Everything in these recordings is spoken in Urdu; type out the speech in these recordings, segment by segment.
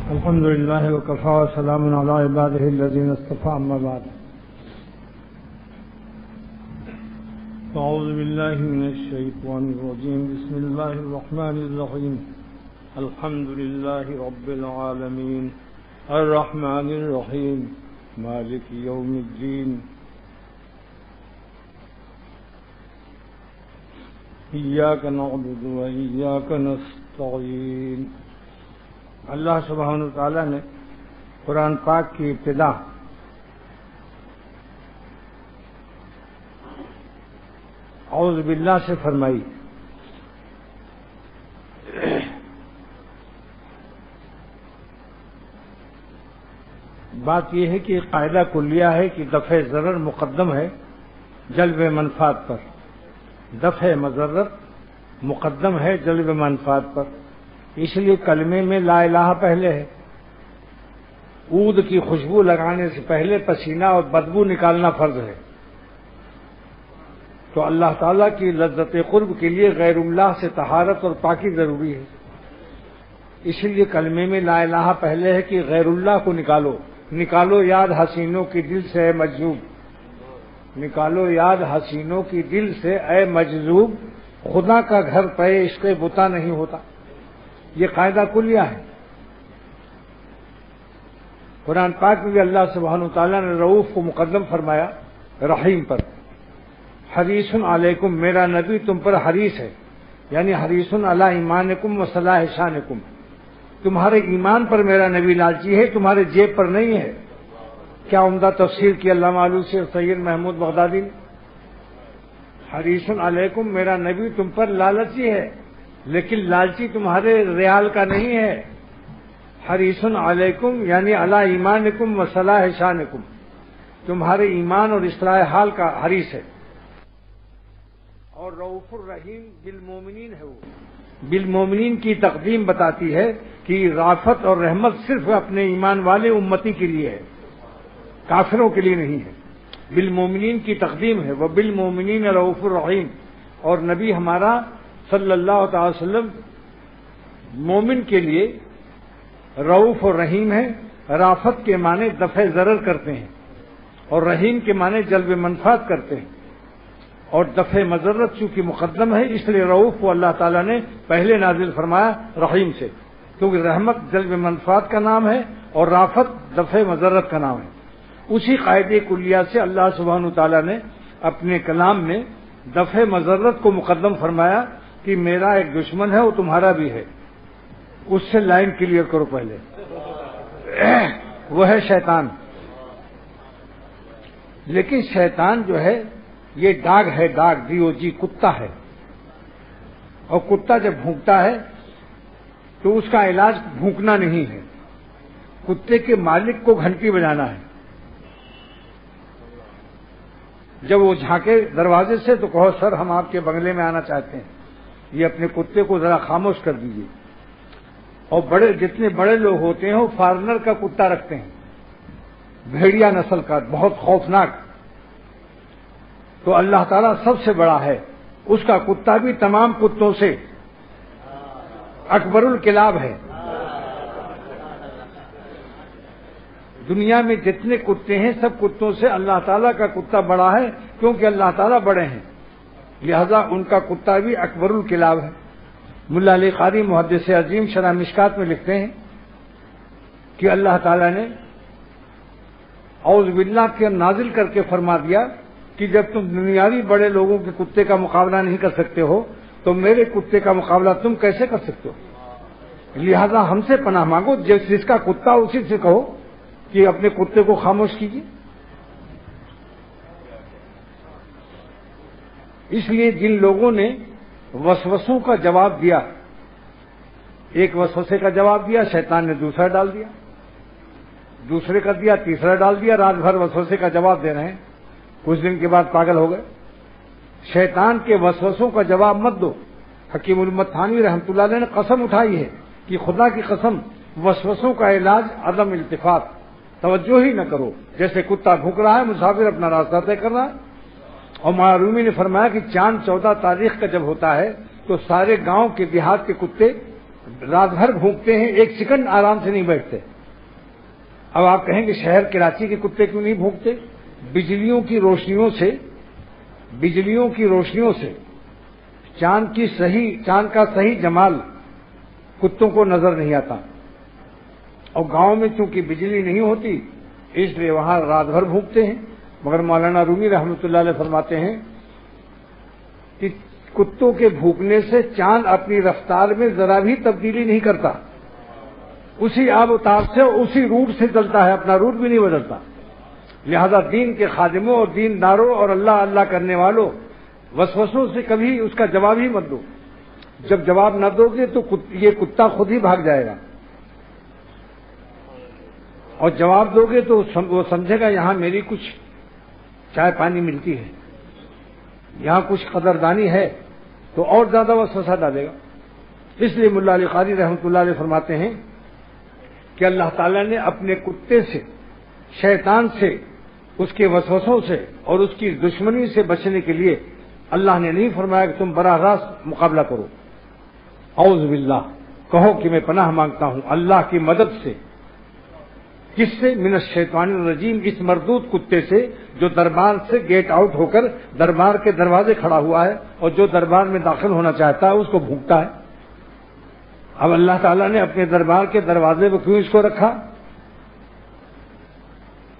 الحمد لله وكفى وسلام على عباده الذين اصطفى أما بعد. أعوذ بالله من الشيطان الرجيم. بسم الله الرحمن الرحيم. الحمد لله رب العالمين الرحمن الرحيم مالك يوم الدين. إياك نعبد وإياك نستعين. اللہ سبحانہ وتعالیٰ نے قرآن پاک کی ابتدا اعوذ باللہ سے فرمائی. بات یہ ہے کہ قاعدہ کلیہ ہے کہ دفع ضرر مقدم ہے جلب منفعت پر. دفع مضرت مقدم ہے جلب منفعت پر. اس لیے کلمے میں لا الہ پہلے ہے. عود کی خوشبو لگانے سے پہلے پسینہ اور بدبو نکالنا فرض ہے. تو اللہ تعالیٰ کی لذت قرب کے لیے غیر اللہ سے طہارت اور پاکی ضروری ہے. اس لیے کلمے میں لا الہ پہلے ہے کہ غیر اللہ کو نکالو. نکالو یاد حسینوں کی دل سے اے مجذوب. نکالو یاد حسینوں کی دل سے اے مجذوب. خدا کا گھر پہ عشق بتا نہیں ہوتا. یہ قاعدہ کلیہ ہے. قرآن پاک میں بھی اللہ سبحانہ وتعالیٰ نے رؤوف کو مقدم فرمایا رحیم پر. حریص علیکم، میرا نبی تم پر حریص ہے، یعنی حریص علی ایمانکم و صلاح شانکم. تمہارے ایمان پر میرا نبی لالچی ہے، تمہارے جیب پر نہیں ہے. کیا عمدہ تفسیر کی علامہ آلوسی اور سید محمود بغدادی نے. حریص علیکم، میرا نبی تم پر لالچی ہے، لیکن لالچی تمہارے ریال کا نہیں ہے. حریص علیکم یعنی علی ایمانکم و صلاح شانکم، تمہارے ایمان اور اصلاح حال کا حریص ہے. اور رؤوف الرحیم بالمومنین ہے. وہ بالمومنین کی تقدیم بتاتی ہے کہ رافت اور رحمت صرف اپنے ایمان والے امتی کے لیے ہے، کافروں کے لیے نہیں ہے. بالمومنین کی تقدیم ہے. وہ بالمومنین رؤوف الرحیم. اور نبی ہمارا صلی اللہ تعالی وسلم مومن کے لیے رؤوف اور رحیم ہے. رافت کے معنی دفع ضرر کرتے ہیں اور رحیم کے معنی جلب منفعت کرتے ہیں. اور دفع مضرت چونکہ مقدم ہے اس لیے رؤوف کو اللہ تعالیٰ نے پہلے نازل فرمایا رحیم سے، کیونکہ رحمت جلب منفعت کا نام ہے اور رافت دفع مضرت کا نام ہے. اسی قاعدے کلیہ سے اللہ سبحانہ وتعالیٰ نے اپنے کلام میں دفع مضرت کو مقدم فرمایا کہ میرا ایک دشمن ہے وہ تمہارا بھی ہے. اس سے لائن کلیئر کرو پہلے. وہ ہے شیطان. لیکن شیطان جو ہے یہ ڈاگ ہے. ڈاگ DOG کتا ہے. اور کتا جب بھونکتا ہے تو اس کا علاج بھونکنا نہیں ہے، کتے کے مالک کو گھنٹی بجانا ہے. جب وہ جھانکے دروازے سے تو کہو سر ہم آپ کے بنگلے میں آنا چاہتے ہیں، یہ اپنے کتے کو ذرا خاموش کر دیجیے. اور جتنے بڑے لوگ ہوتے ہیں وہ فارنر کا کتا رکھتے ہیں، بھیڑیا نسل کا، بہت خوفناک. تو اللہ تعالیٰ سب سے بڑا ہے، اس کا کتا بھی تمام کتوں سے اکبر الکلاب ہے. دنیا میں جتنے کتے ہیں سب کتوں سے اللہ تعالیٰ کا کتا بڑا ہے، کیونکہ اللہ تعالیٰ بڑے ہیں، لہذا ان کا کتا بھی اکبر الکلاب ہے. ملا علی قاری محدث عظیم شرح مشکات میں لکھتے ہیں کہ اللہ تعالیٰ نے اعوذ باللہ کے نازل کر کے فرما دیا کہ جب تم دنیاوی بڑے لوگوں کے کتے کا مقابلہ نہیں کر سکتے ہو تو میرے کتے کا مقابلہ تم کیسے کر سکتے ہو. لہذا ہم سے پناہ مانگو، جس کا کتا اسی سے کہو کہ اپنے کتے کو خاموش کیجیے. اس لیے جن لوگوں نے وسوسوں کا جواب دیا، ایک وسوسے کا جواب دیا، شیطان نے دوسرا ڈال دیا، دوسرے کا دیا، تیسرا ڈال دیا، رات بھر وسوسے کا جواب دے رہے ہیں، کچھ دن کے بعد پاگل ہو گئے. شیطان کے وسوسوں کا جواب مت دو. حکیم الامت تھانوی رحمۃ اللہ علیہ نے قسم اٹھائی ہے کہ خدا کی قسم وسوسوں کا علاج عدم التفات، توجہ ہی نہ کرو. جیسے کتا بھوک رہا ہے، مسافر اپنا راستہ طے کر رہا ہے. اور معرومی نے فرمایا کہ چاند 14 تاریخ کا جب ہوتا ہے تو سارے گاؤں کے دیہات کے کتے رات بھر بھونکتے ہیں، ایک سیکنڈ آرام سے نہیں بیٹھتے۔ اب آپ کہیں کہ شہر کراچی کے کتے کیوں نہیں بھونکتے؟ بجلیوں کی روشنیوں سے چاند کا صحیح جمال کتوں کو نظر نہیں آتا، اور گاؤں میں چونکہ بجلی نہیں ہوتی اس لیے وہاں رات بھر بھونکتے ہیں۔ مگر مولانا رومی رحمۃ اللہ علیہ فرماتے ہیں کہ کتوں کے بھونکنے سے چاند اپنی رفتار میں ذرا بھی تبدیلی نہیں کرتا، اسی آب و تاب سے اسی روٹ سے چلتا ہے، اپنا روٹ بھی نہیں بدلتا۔ لہذا دین کے خادموں اور دینداروں اور اللہ اللہ کرنے والوں وسوسوں سے کبھی اس کا جواب ہی مت دو۔ جب جواب نہ دو گے تو یہ کتا خود ہی بھاگ جائے گا، اور جواب دو گے تو وہ سمجھے گا یہاں میری کچھ چائے پانی ملتی ہے، یہاں کچھ قدردانی ہے، تو اور زیادہ وسوسہ ڈالے گا۔ اس لیے ملا علی قاری رحمۃ اللہ علیہ فرماتے ہیں کہ اللہ تعالیٰ نے اپنے کتے سے، شیطان سے، اس کے وسوسوں سے اور اس کی دشمنی سے بچنے کے لیے اللہ نے نہیں فرمایا کہ تم براہ راست مقابلہ کرو۔ اعوذ باللہ، کہو کہ میں پناہ مانگتا ہوں اللہ کی مدد سے۔ کس سے؟ من الشیطان الرجیم، اس مردود کتے سے جو دربار سے گیٹ آؤٹ ہو کر دربار کے دروازے کھڑا ہوا ہے اور جو دربار میں داخل ہونا چاہتا ہے اس کو بھونکتا ہے۔ اب اللہ تعالیٰ نے اپنے دربار کے دروازے پہ کیوں اس کو رکھا؟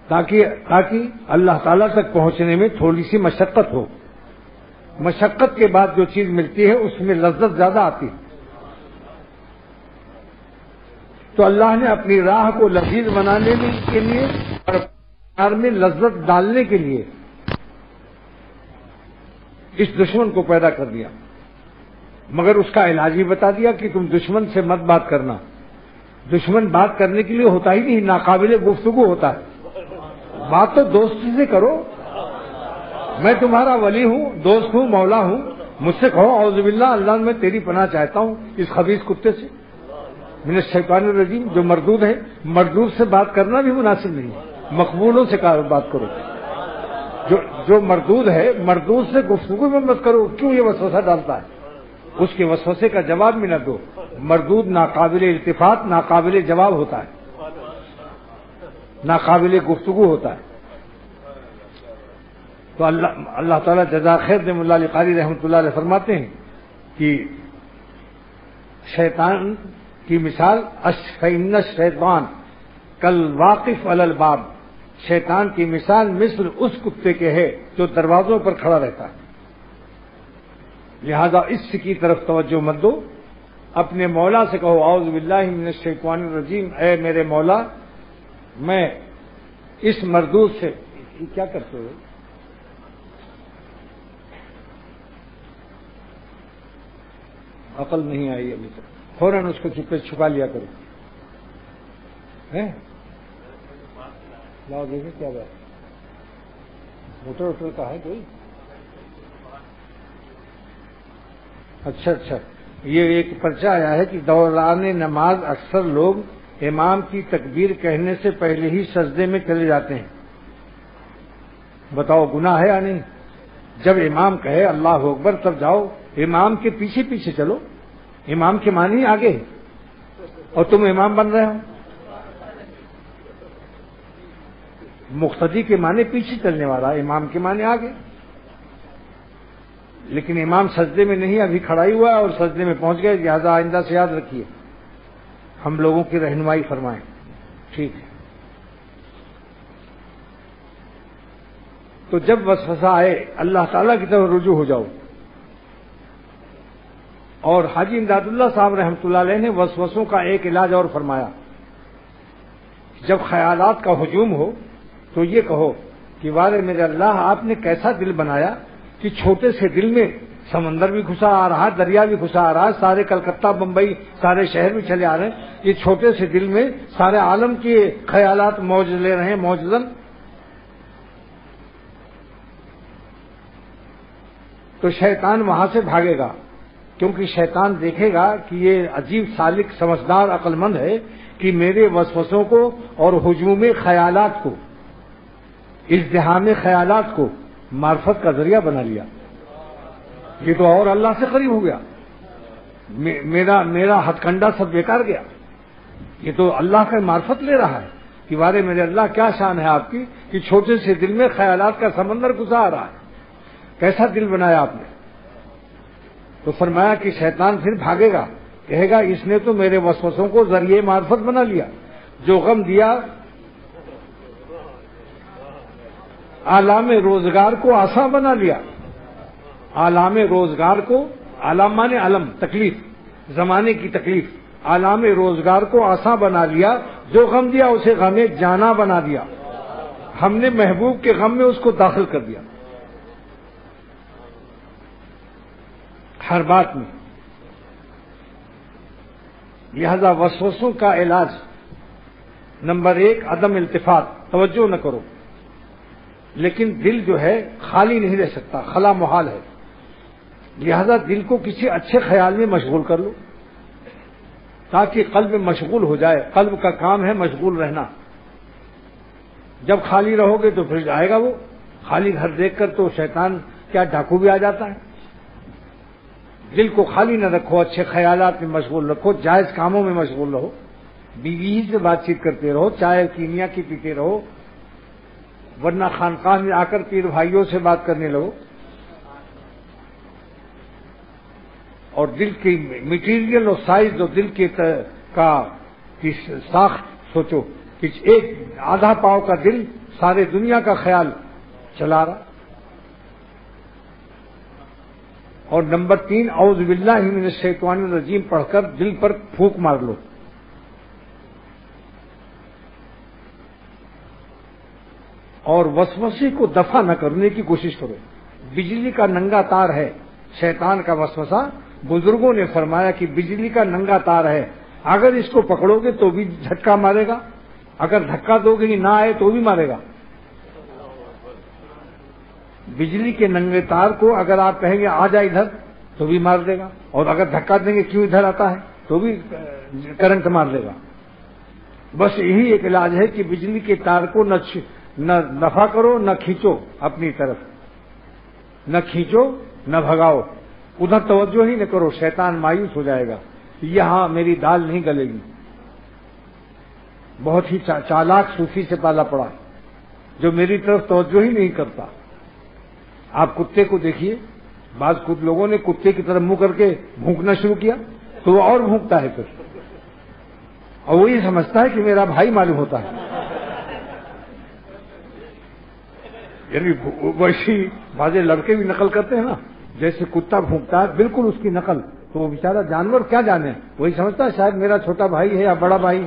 تاکہ اللہ تعالیٰ تک پہنچنے میں تھوڑی سی مشقت ہو۔ مشقت کے بعد جو چیز ملتی ہے اس میں لذت زیادہ آتی ہے۔ تو اللہ نے اپنی راہ کو لذیذ بنانے کے لیے اور پیار میں لذت ڈالنے کے لیے اس دشمن کو پیدا کر دیا، مگر اس کا علاج ہی بتا دیا کہ تم دشمن سے مت بات کرنا۔ دشمن بات کرنے کے لیے ہوتا ہی نہیں، ناقابل گفتگو ہوتا ہے۔ بات تو دوستی سے کرو، میں تمہارا ولی ہوں، دوست ہوں، مولا ہوں، مجھ سے کہو اعوذ باللہ، اللہ میں تیری پناہ چاہتا ہوں اس خبیث کتے سے، من الشیطان الرجیم جو مردود ہے۔ مردود سے بات کرنا بھی مناسب نہیں، مقبولوں سے بات کرو۔ جو مردود ہے مردود سے گفتگو میں مت کرو، کیوں یہ وسوسہ ڈالتا ہے؟ اس کے وسوسے کا جواب بھی نہ دو۔ مردود ناقابل التفات، ناقابل جواب ہوتا ہے، ناقابل گفتگو ہوتا ہے۔ تو اللہ تعالیٰ جزا خیر دے، ملا علی قاری رحمۃ اللہ علیہ فرماتے ہیں کہ شیطان کی مثال فإن الشیطان کالواقف علی الباب، شیطان کی مثال مثل اس کتے کے ہے جو دروازوں پر کھڑا رہتا ہے۔ لہذا اس کی طرف توجہ مت دو، اپنے مولا سے کہو اعوذ باللہ من الشیطان الرجیم، اے میرے مولا میں اس مردود سے کیا کرتے ہو؟ عقل نہیں آئی ابھی تک، فوراً اس کو چپے چھپا لیا کرو۔ لاؤ دیکھیں کیا بات، موٹر ووٹر کا ہے کوئی؟ اچھا، یہ ایک پرچہ آیا ہے کہ دوران نماز اکثر لوگ امام کی تکبیر کہنے سے پہلے ہی سجدے میں چلے جاتے ہیں، بتاؤ گناہ ہے یا نہیں؟ جب امام کہے اللہ اکبر تب جاؤ، امام کے پیچھے پیچھے چلو، امام کے معنی آگے اور تم امام بن رہے ہو۔ مقتدی کے معنی پیچھے چلنے والا، امام کے معنی آگے۔ لیکن امام سجدے میں نہیں، ابھی کھڑا ہی ہوا اور سجدے میں پہنچ گئے، لہذا آئندہ سے یاد رکھیے، ہم لوگوں کی رہنمائی فرمائیں، ٹھیک ہے؟ تو جب وسوسہ آئے اللہ تعالیٰ کی طرف رجوع ہو جاؤ۔ اور حاجی امداد اللہ صاحب رحمۃ اللہ علیہ نے وسوسوں کا ایک علاج اور فرمایا، جب خیالات کا ہجوم ہو تو یہ کہو کہ وارے میرے اللہ، آپ نے کیسا دل بنایا کہ چھوٹے سے دل میں سمندر بھی گھسا آ رہا ہے، دریا بھی گھسا آ رہا ہے، سارے کلکتہ بمبئی سارے شہر بھی چلے آ رہے ہیں، یہ چھوٹے سے دل میں سارے عالم کے خیالات موج لے رہے ہیں موجزن۔ تو شیطان وہاں سے بھاگے گا، کیونکہ شیطان دیکھے گا کہ یہ عجیب سالک سمجھدار عقل مند ہے کہ میرے وسوسوں کو اور ہجوم خیالات کو، ازدحام خیالات کو معرفت کا ذریعہ بنا لیا، یہ تو اور اللہ سے قریب ہو گیا۔ میرا ہتھ کنڈا سب بیکار گیا. یہ تو اللہ کا معرفت لے رہا ہے کہ بارے میرے اللہ کیا شان ہے آپ کی کہ چھوٹے سے دل میں خیالات کا سمندر گھسا آ رہا ہے. کیسا دل بنایا آپ نے؟ تو فرمایا کہ شیطان پھر بھاگے گا, کہے گا اس نے تو میرے وسوسوں کو ذریعے معرفت بنا لیا, جو غم دیا آلام روزگار کو آسان بنا لیا. آلام روزگار کو, آلام مانے علم, تکلیف, زمانے کی تکلیف, آلام روزگار کو آسان بنا لیا, جو غم دیا اسے غم جانا بنا دیا. ہم نے محبوب کے غم میں اس کو داخل کر دیا ہر بات میں. لہذا وسوسوں کا علاج نمبر 1 عدم التفات, توجہ نہ کرو. لیکن دل جو ہے خالی نہیں رہ سکتا, خلا محال ہے. لہذا دل کو کسی اچھے خیال میں مشغول کر لو تاکہ قلب مشغول ہو جائے. قلب کا کام ہے مشغول رہنا. جب خالی رہو گے تو پھر آئے گا وہ خالی گھر دیکھ کر تو شیطان کیا ڈاکو بھی آ جاتا ہے. دل کو خالی نہ رکھو, اچھے خیالات میں مشغول رکھو, جائز کاموں میں مشغول رہو, بیوی سے بات چیت کرتے رہو, چائے کینیا کی پیتے رہو, ورنہ خانقاہ میں آ کر پیر بھائیوں سے بات کرنے لگو. اور دل کی مٹیریل اور سائز جو دل کی ساخت سوچو کہ ایک آدھا پاؤ کا دل سارے دنیا کا خیال چلا رہا. اور نمبر 3 اعوذ باللہ من الشیطان الرجیم پڑھ کر دل پر پھونک مار لو. اور وسوسے کو دفع نہ کرنے کی کوشش کرو. بجلی کا ننگا تار ہے شیطان کا وسوسہ. بزرگوں نے فرمایا کہ بجلی کا ننگا تار ہے, اگر اس کو پکڑو گے تو بھی جھٹکا مارے گا, اگر دھکا دو گے نہ آئے تو بھی مارے گا. بجلی کے ننگے تار کو اگر آپ کہیں گے آ جا ادھر تو بھی مار دے گا, اور اگر دھکا دیں گے کیوں ادھر آتا ہے تو بھی کرنٹ مار دے گا. بس یہی ایک علاج ہے کہ بجلی کے تار کو نہ دفع کرو نہ کھینچو اپنی طرف, نہ کھینچو نہ بھگاؤ, ادھر توجہ ہی نہ کرو. شیطان مایوس ہو جائے گا, یہاں میری دال نہیں گلے گی. بہت ہی چالاک صوفی سے پالا پڑا جو میری طرف توجہ ہی نہیں کرتا. آپ کتے کو دیکھیے, بعض کچھ لوگوں نے کتے کی طرف منہ کر کے بھونکنا شروع کیا تو وہ اور بھونکتا ہے پھر, اور وہ یہ سمجھتا ہے کہ میرا بھائی معلوم ہوتا ہے. یعنی ویسی بعضے لڑکے بھی نقل کرتے ہیں نا, جیسے کتا بھونکتا ہے بالکل اس کی نقل, تو وہ بیچارہ جانور کیا جانے, وہی سمجھتا ہے شاید میرا چھوٹا بھائی ہے یا بڑا بھائی.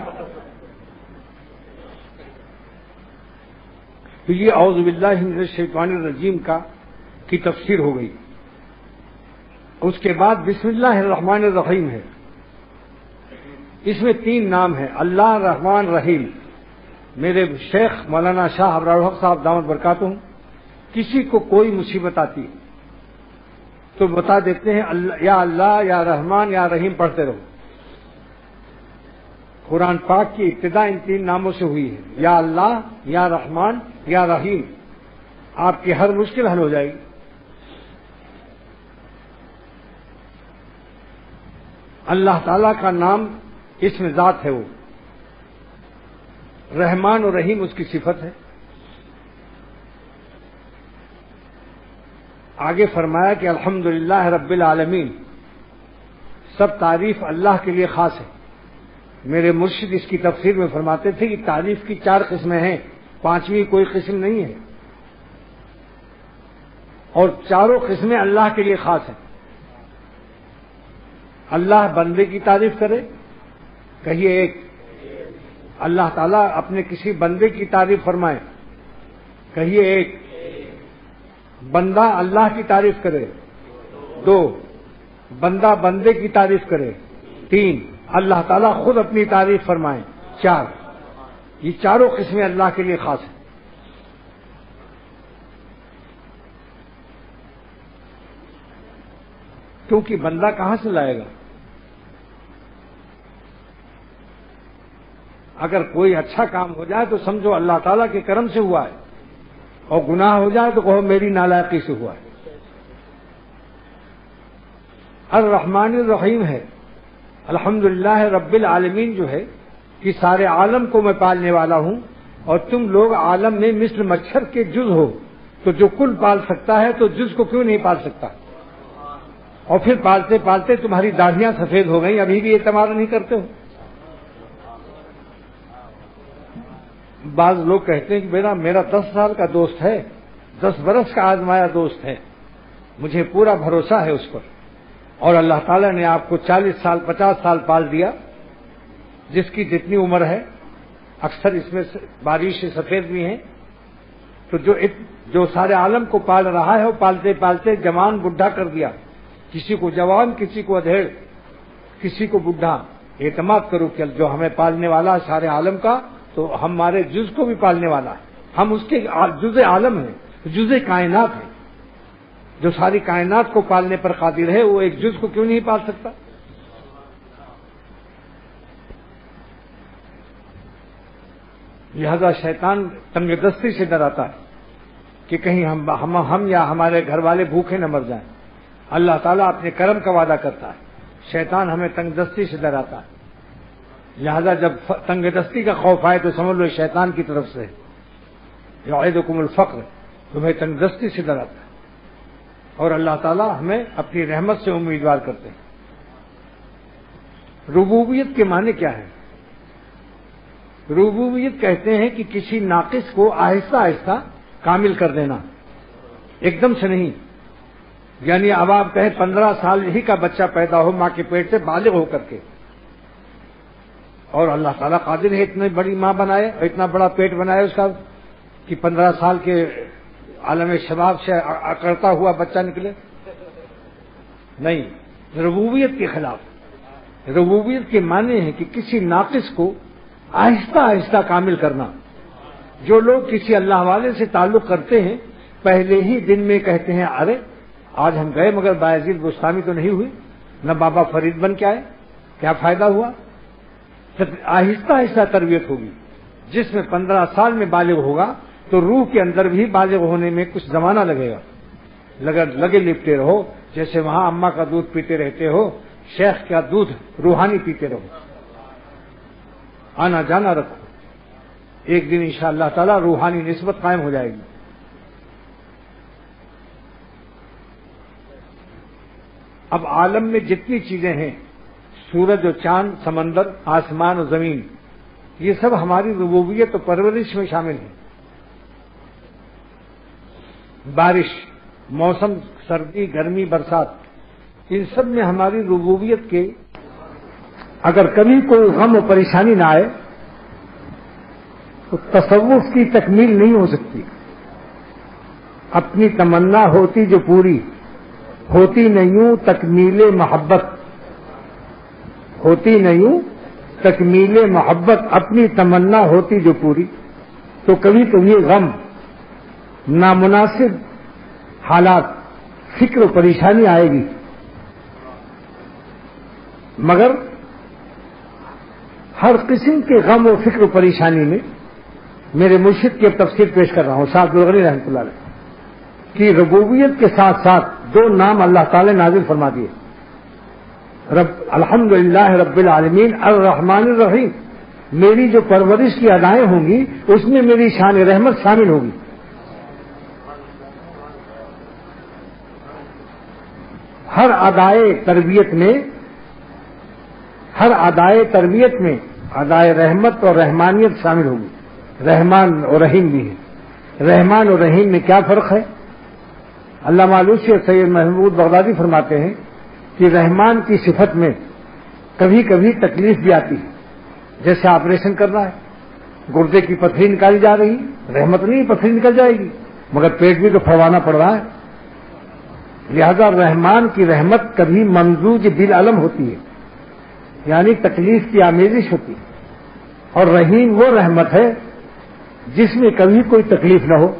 تو یہ اعوذ باللہ من الشیطان الرجیم کی تفسیر ہو گئی. اس کے بعد بسم اللہ الرحمن الرحیم ہے. اس میں 3 نام ہیں, اللہ, رحمان, رحیم. میرے شیخ مولانا شاہ ابرار الحق صاحب دامت برکاتہم کسی کو کوئی مصیبت آتی تو بتا دیتے ہیں یا اللہ یا رحمان یا رحیم پڑھتے رہو. قرآن پاک کی ابتدا ان 3 ناموں سے ہوئی ہے, یا اللہ یا رحمان یا رحیم. آپ کی ہر مشکل حل ہو جائے گی. اللہ تعالی کا نام اس میں ذات ہے, وہ رحمان اور رحیم اس کی صفت ہے. آگے فرمایا کہ الحمدللہ رب العالمین, سب تعریف اللہ کے لیے خاص ہے. میرے مرشد اس کی تفسیر میں فرماتے تھے کہ تعریف کی 4 قسمیں ہیں, 5ویں کوئی قسم نہیں ہے, اور چاروں قسمیں اللہ کے لیے خاص ہیں. اللہ بندے کی تعریف کرے, کہیے ایک. اللہ تعالیٰ اپنے کسی بندے کی تعریف فرمائے, کہیے ایک. بندہ اللہ کی تعریف کرے, 2. بندہ بندے کی تعریف کرے, 3. اللہ تعالیٰ خود اپنی تعریف فرمائے, 4. یہ چاروں قسمیں اللہ کے لیے خاص ہیں. کیونکہ بندہ کہاں سے لائے گا؟ اگر کوئی اچھا کام ہو جائے تو سمجھو اللہ تعالیٰ کے کرم سے ہوا ہے, اور گناہ ہو جائے تو کہو میری نالائقی سے ہوا ہے. الرحمن الرحیم ہے, الحمدللہ رب العالمین جو ہے کہ سارے عالم کو میں پالنے والا ہوں، اور تم لوگ عالم میں مثل مچھر کے جز ہو، تو جو کل پال سکتا ہے تو جز کو کیوں نہیں پال سکتا؟ اور پھر پالتے پالتے تمہاری داڑھیاں سفید ہو گئیں، ابھی بھی اعتماد نہیں کرتے ہو۔ بعض لوگ کہتے ہیں کہ میرا 10 سال کا دوست ہے، 10 برس کا آزمایا دوست ہے، مجھے پورا بھروسہ ہے اس پر، اور اللہ تعالیٰ نے آپ کو 40 سال 50 سال پال دیا، جس کی جتنی عمر ہے، اکثر اس میں بارش سے سفید بھی ہیں، تو جو سارے عالم کو پال رہا ہے وہ پالتے پالتے جوان بڈھا کر دیا، کسی کو جوان، کسی کو ادھیڑ، کسی کو بڈھا۔ اعتماد کرو کہ جو ہمیں پالنے والا ہے سارے عالم کا، تو ہمارے جز کو بھی پالنے والا ہے، ہم اس کے جز عالم ہیں، جز کائنات ہیں، جو ساری کائنات کو پالنے پر قادر ہے، وہ ایک جز کو کیوں نہیں پال سکتا؟ لہذا شیطان تنگ دستی سے ڈراتا ہے کہ کہیں ہم یا ہمارے گھر والے بھوکے نہ مر جائیں۔ اللہ تعالیٰ اپنے کرم کا وعدہ کرتا ہے، شیطان ہمیں تنگ دستی سے ڈراتا ہے۔ لہذا جب تنگ دستی کا خوف آئے تو سمجھ لو شیطان کی طرف سے، یعدکم الفقر، تمہیں تنگ دستی سے ڈراتا ہے، اور اللہ تعالیٰ ہمیں اپنی رحمت سے امیدوار کرتے ہیں۔ ربوبیت کے معنی کیا ہے؟ ربوبیت کہتے ہیں کہ کسی ناقص کو آہستہ آہستہ کامل کر دینا، ایک دم سے نہیں۔ یعنی اب آپ کہیں 15 سال ہی کا بچہ پیدا ہو ماں کے پیٹ سے بالغ ہو کر کے، اور اللہ تعالیٰ قادر ہے اتنی بڑی ماں بنائے اور اتنا بڑا پیٹ بنائے اس کا کہ 15 سال کے عالم شباب سے اکڑتا ہوا بچہ نکلے؟ نہیں، ربوبیت کے خلاف۔ ربوبیت کے معنی ہے کہ کسی ناقص کو آہستہ آہستہ کامل کرنا۔ جو لوگ کسی اللہ والے سے تعلق کرتے ہیں، پہلے ہی دن میں کہتے ہیں ارے آج ہم گئے مگر بایزید بستانی تو نہیں ہوئی، نہ بابا فرید بن کے آئے، کیا فائدہ ہوا؟ آہستہ آہستہ تربیت ہوگی۔ جس میں 15 سال میں بالغ ہوگا تو روح کے اندر بھی بالغ ہونے میں کچھ زمانہ لگے گا، لگے لپٹے رہو، جیسے وہاں اماں کا دودھ پیتے رہتے ہو، شیخ کا دودھ روحانی پیتے رہو، آنا جانا رکھو، ایک دن انشاءاللہ تعالی روحانی نسبت قائم ہو جائے گی۔ اب عالم میں جتنی چیزیں ہیں، سورج و چاند، سمندر، آسمان و زمین، یہ سب ہماری ربوبیت و پرورش میں شامل ہیں۔ بارش، موسم، سردی، گرمی، برسات، ان سب میں ہماری ربوبیت کے اگر کبھی کوئی غم و پریشانی نہ آئے تو تصوف کی تکمیل نہیں ہو سکتی۔ اپنی تمنا ہوتی جو پوری، ہوتی نہیں تکمیل محبت، ہوتی نہیں تکمیل محبت، اپنی تمنا ہوتی جو پوری، تو کبھی کبھی غم، نامناسب حالات، فکر و پریشانی آئے گی، مگر ہر قسم کے غم و فکر و پریشانی میں میرے مرشد کی اب تفسیر پیش کر رہا ہوں، سعد الغنی رحمۃ اللہ علیہ کی ربوبیت کے ساتھ ساتھ 2 نام اللہ تعالی نازل فرما دیے، الحمدللہ رب العالمین الرحمن الرحیم۔ میری جو پرورش کی ادائیں ہوں گی اس میں میری شان رحمت شامل ہوگی۔ ہر ادائے تربیت میں ادائے رحمت اور رحمانیت شامل ہوگی۔ رحمان اور رحیم بھی ہے۔ رحمان اور رحیم میں کیا فرق ہے؟ علامہ علوسی اور سید محمود بغدادی فرماتے ہیں کہ رحمان کی صفت میں کبھی کبھی تکلیف بھی آتی ہے، جیسے آپریشن کرنا ہے، گردے کی پتھری نکالی جا رہی، رحمت نہیں، پتھری نکل جائے گی، مگر پیٹ بھی تو پھڑوانا پڑ رہا ہے۔ لہذا رحمان کی رحمت کبھی ممزوج بالعلم ہوتی ہے، یعنی تکلیف کی آمیزش ہوتی ہے، اور رحیم وہ رحمت ہے جس میں کبھی کوئی تکلیف نہ ہو۔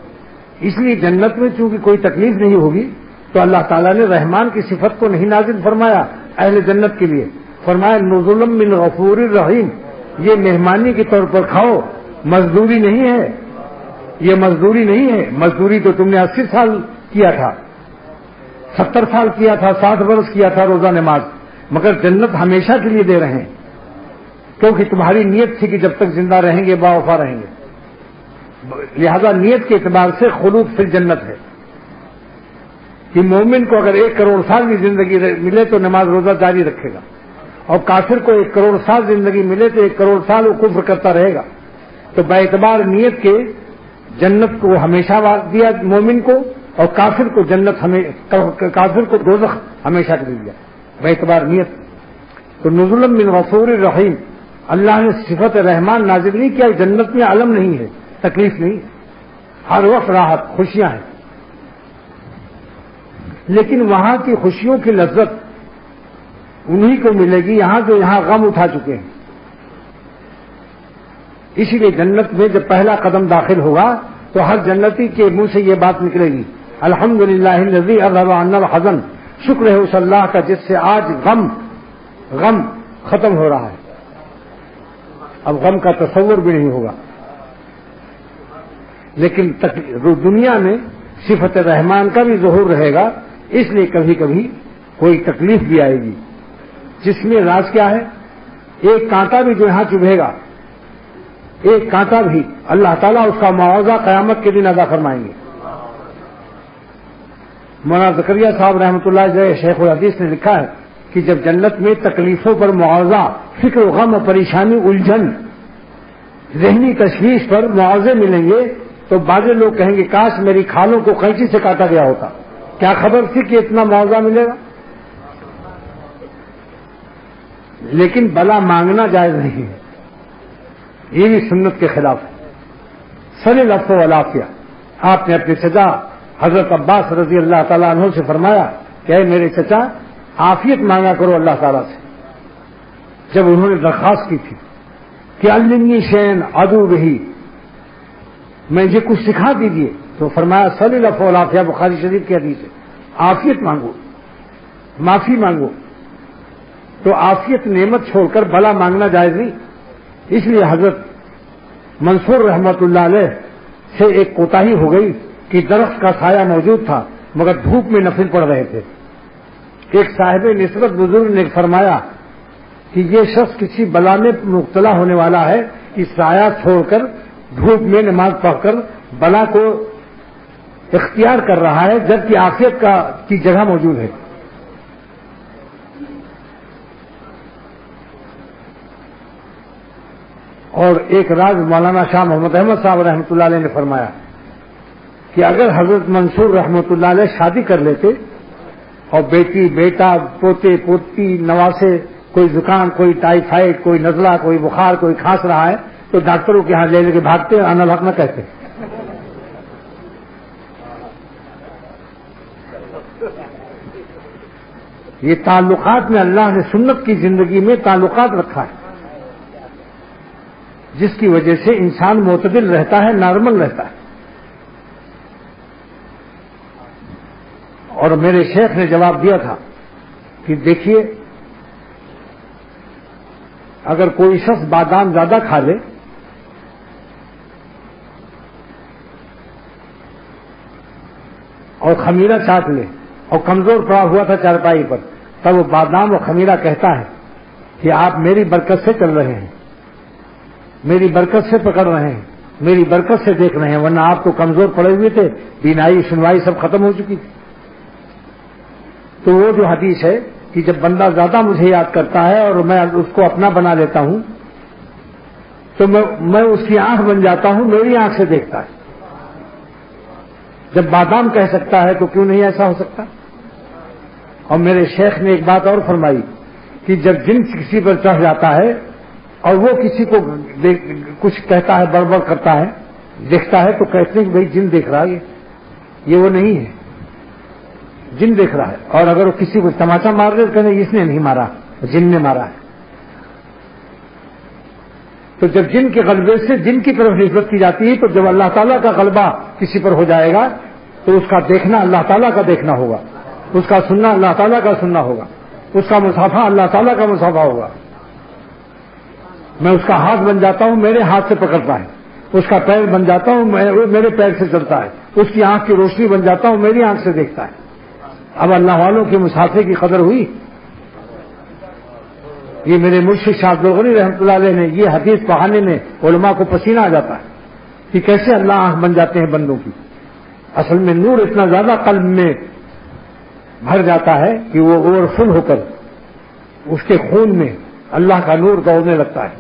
اس لیے جنت میں چونکہ کوئی تکلیف نہیں ہوگی تو اللہ تعالیٰ نے رحمان کی صفت کو نہیں نازل فرمایا اہل جنت کے لیے، فرمایا نزلا من غفور الرحیم، یہ مہمانی کے طور پر کھاؤ، مزدوری نہیں ہے، یہ مزدوری نہیں ہے۔ مزدوری تو تم نے 80 سال کیا تھا، 70 سال کیا تھا، 60 برس کیا تھا روزہ نماز، مگر جنت ہمیشہ کے لیے دے رہے ہیں، کیونکہ تمہاری نیت تھی کہ جب تک زندہ رہیں گے باوفا رہیں گے، لہذا نیت کے اعتبار سے خلود فی الجنت ہے کہ مومن کو اگر 1 کروڑ سال کی زندگی ملے تو نماز روزہ جاری رکھے گا، اور کافر کو 1 کروڑ سال زندگی ملے تو 1 کروڑ سال وہ کفر کرتا رہے گا. تو باعتبار نیت کے جنت کو ہمیشہ دیا مومن کو، اور کافر کو کافر کو دوزخ ہمیشہ کے لیے دیا باعتبار نیت. تو نزلا من غفور الرحیم، اللہ نے صفت رحمان نازل نہیں کیا. جنت میں علم نہیں ہے، تکلیف نہیں، ہر وقت راحت خوشیاں ہیں، لیکن وہاں کی خوشیوں کی لذت انہی کو ملے گی یہاں غم اٹھا چکے ہیں. اسی لیے جنت میں جب پہلا قدم داخل ہوگا تو ہر جنتی کے منہ سے یہ بات نکلے گی، الحمدللہ الذی اذھب عنا الحزن، شکر ہے اس اللہ کا جس سے آج غم ختم ہو رہا ہے. اب غم کا تصور بھی نہیں ہوگا. لیکن دنیا میں صفت رحمان کا بھی ظہور رہے گا، اس لیے کبھی کبھی کوئی تکلیف بھی آئے گی، جس میں راز کیا ہے؟ ایک کانٹا بھی جو یہاں چبھے گا، ایک کانٹا بھی اللہ تعالیٰ اس کا معاوضہ قیامت کے دن ادا فرمائیں گے. مولانا زکریا صاحب رحمۃ اللہ علیہ شیخ الحدیث نے لکھا ہے کہ جب جنت میں تکلیفوں پر معاوضہ، فکر و غم و پریشانی، الجھن، ذہنی تشویش پر معاوضے ملیں گے تو بعض لوگ کہیں گے کاش میری کھالوں کو قینچی سے کاٹا گیا ہوتا، کیا خبر تھی کہ اتنا معاوضہ ملے گا. لیکن بلا مانگنا جائز نہیں ہے، یہ بھی سنت کے خلاف ہے. صلی العفو والعافیہ، آپ نے اپنی چچا حضرت عباس رضی اللہ تعالیٰ عنہ سے فرمایا کہ اے میرے چچا عافیت مانگا کرو اللہ تعالیٰ سے. جب انہوں نے درخواست کی تھی کہ علمنی شیئن ادعو بہ، مجھے کچھ سکھا دیجیے، تو فرمایا صلی العفو والعافیہ، بخاری شریف کی حدیث ہے، عافیت مانگو، معافی مانگو. تو عافیت نعمت چھوڑ کر بلا مانگنا جائز نہیں. اس لیے حضرت منصور رحمت اللہ علیہ سے ایک کوتاہی ہو گئی کہ درخت کا سایہ موجود تھا مگر دھوپ میں نفل پڑ رہے تھے. ایک صاحب نسبت بزرگ نے فرمایا کہ یہ شخص کسی بلا میں مبتلا ہونے والا ہے کہ سایہ چھوڑ کر دھوپ میں نماز پڑھ کر بلا کو اختیار کر رہا ہے، جبکہ عافیت کی جگہ موجود ہے. اور ایک راز مولانا شاہ محمد احمد صاحب رحمۃ اللہ علیہ نے فرمایا کہ اگر حضرت منصور رحمۃ اللہ علیہ شادی کر لیتے اور بیٹی، بیٹا، پوتے، پوتی، نواسے، کوئی زکام، کوئی ٹائیفائڈ، کوئی نزلہ، کوئی بخار، کوئی کھانس رہا ہے تو ڈاکٹروں کے ہاں لے کے بھاگتے، انا الحق نہ کہتے. یہ تعلقات میں اللہ نے سنت کی زندگی میں تعلقات رکھا ہے، جس کی وجہ سے انسان معتدل رہتا ہے، نارمل رہتا ہے. اور میرے شیخ نے جواب دیا تھا کہ دیکھیے اگر کوئی شخص بادام زیادہ کھا لے اور خمیرہ چاٹ لے اور کمزور پڑا ہوا تھا چارپائی پر، تب وہ بادام اور خمیرہ کہتا ہے کہ آپ میری برکت سے چل رہے ہیں، میری برکت سے پکڑ رہے ہیں، میری برکت سے دیکھ رہے ہیں، ورنہ آپ تو کمزور پڑے ہوئے تھے، بینائی سنوائی سب ختم ہو چکی تھی. تو وہ جو حدیث ہے کہ جب بندہ زیادہ مجھے یاد کرتا ہے اور میں اس کو اپنا بنا لیتا ہوں تو میں اس کی آنکھ بن جاتا ہوں، میری آنکھ سے دیکھتا ہے. جب بادام کہہ سکتا ہے تو کیوں نہیں ایسا ہو سکتا. اور میرے شیخ نے ایک بات اور فرمائی کہ جب جن کسی پر چڑھ جاتا ہے اور وہ کسی کو کچھ کہتا ہے، بڑبڑ کرتا ہے، دیکھتا ہے، تو کہتے ہیں کہ بھائی جن دیکھ رہا ہے، یہ وہ نہیں ہے، جن دیکھ رہا ہے. اور اگر وہ کسی کو تماچا مار دے تو کہتے ہیں اس نے نہیں مارا، جن نے مارا ہے. تو جب جن کے غلبے سے جن کی طرف نسبت کی جاتی ہے، تو جب اللہ تعالیٰ کا غلبہ کسی پر ہو جائے گا تو اس کا دیکھنا اللہ تعالیٰ کا دیکھنا ہوگا، اس کا سننا اللہ تعالیٰ کا سننا ہوگا، اس کا مصافحہ اللہ تعالیٰ کا مصافحہ ہوگا. میں اس کا ہاتھ بن جاتا ہوں، میرے ہاتھ سے پکڑتا ہے، اس کا پیر بن جاتا ہوں، میرے پیر سے چلتا ہے، اس کی آنکھ کی روشنی بن جاتا ہوں، میری آنکھ سے دیکھتا ہے. اب اللہ والوں کے مسافے کی قدر ہوئی. یہ میرے مرشد شاہ عبد الغنی رحمۃ اللہ علیہ نے یہ حدیث پڑھانے میں علماء کو پسینہ آ جاتا ہے کہ کیسے اللہ آنکھ بن جاتے ہیں بندوں کی. اصل میں نور اتنا زیادہ قلب میں بھر جاتا ہے کہ وہ اوور فل ہو کر اس کے خون میں اللہ کا نور دوڑنے لگتا ہے.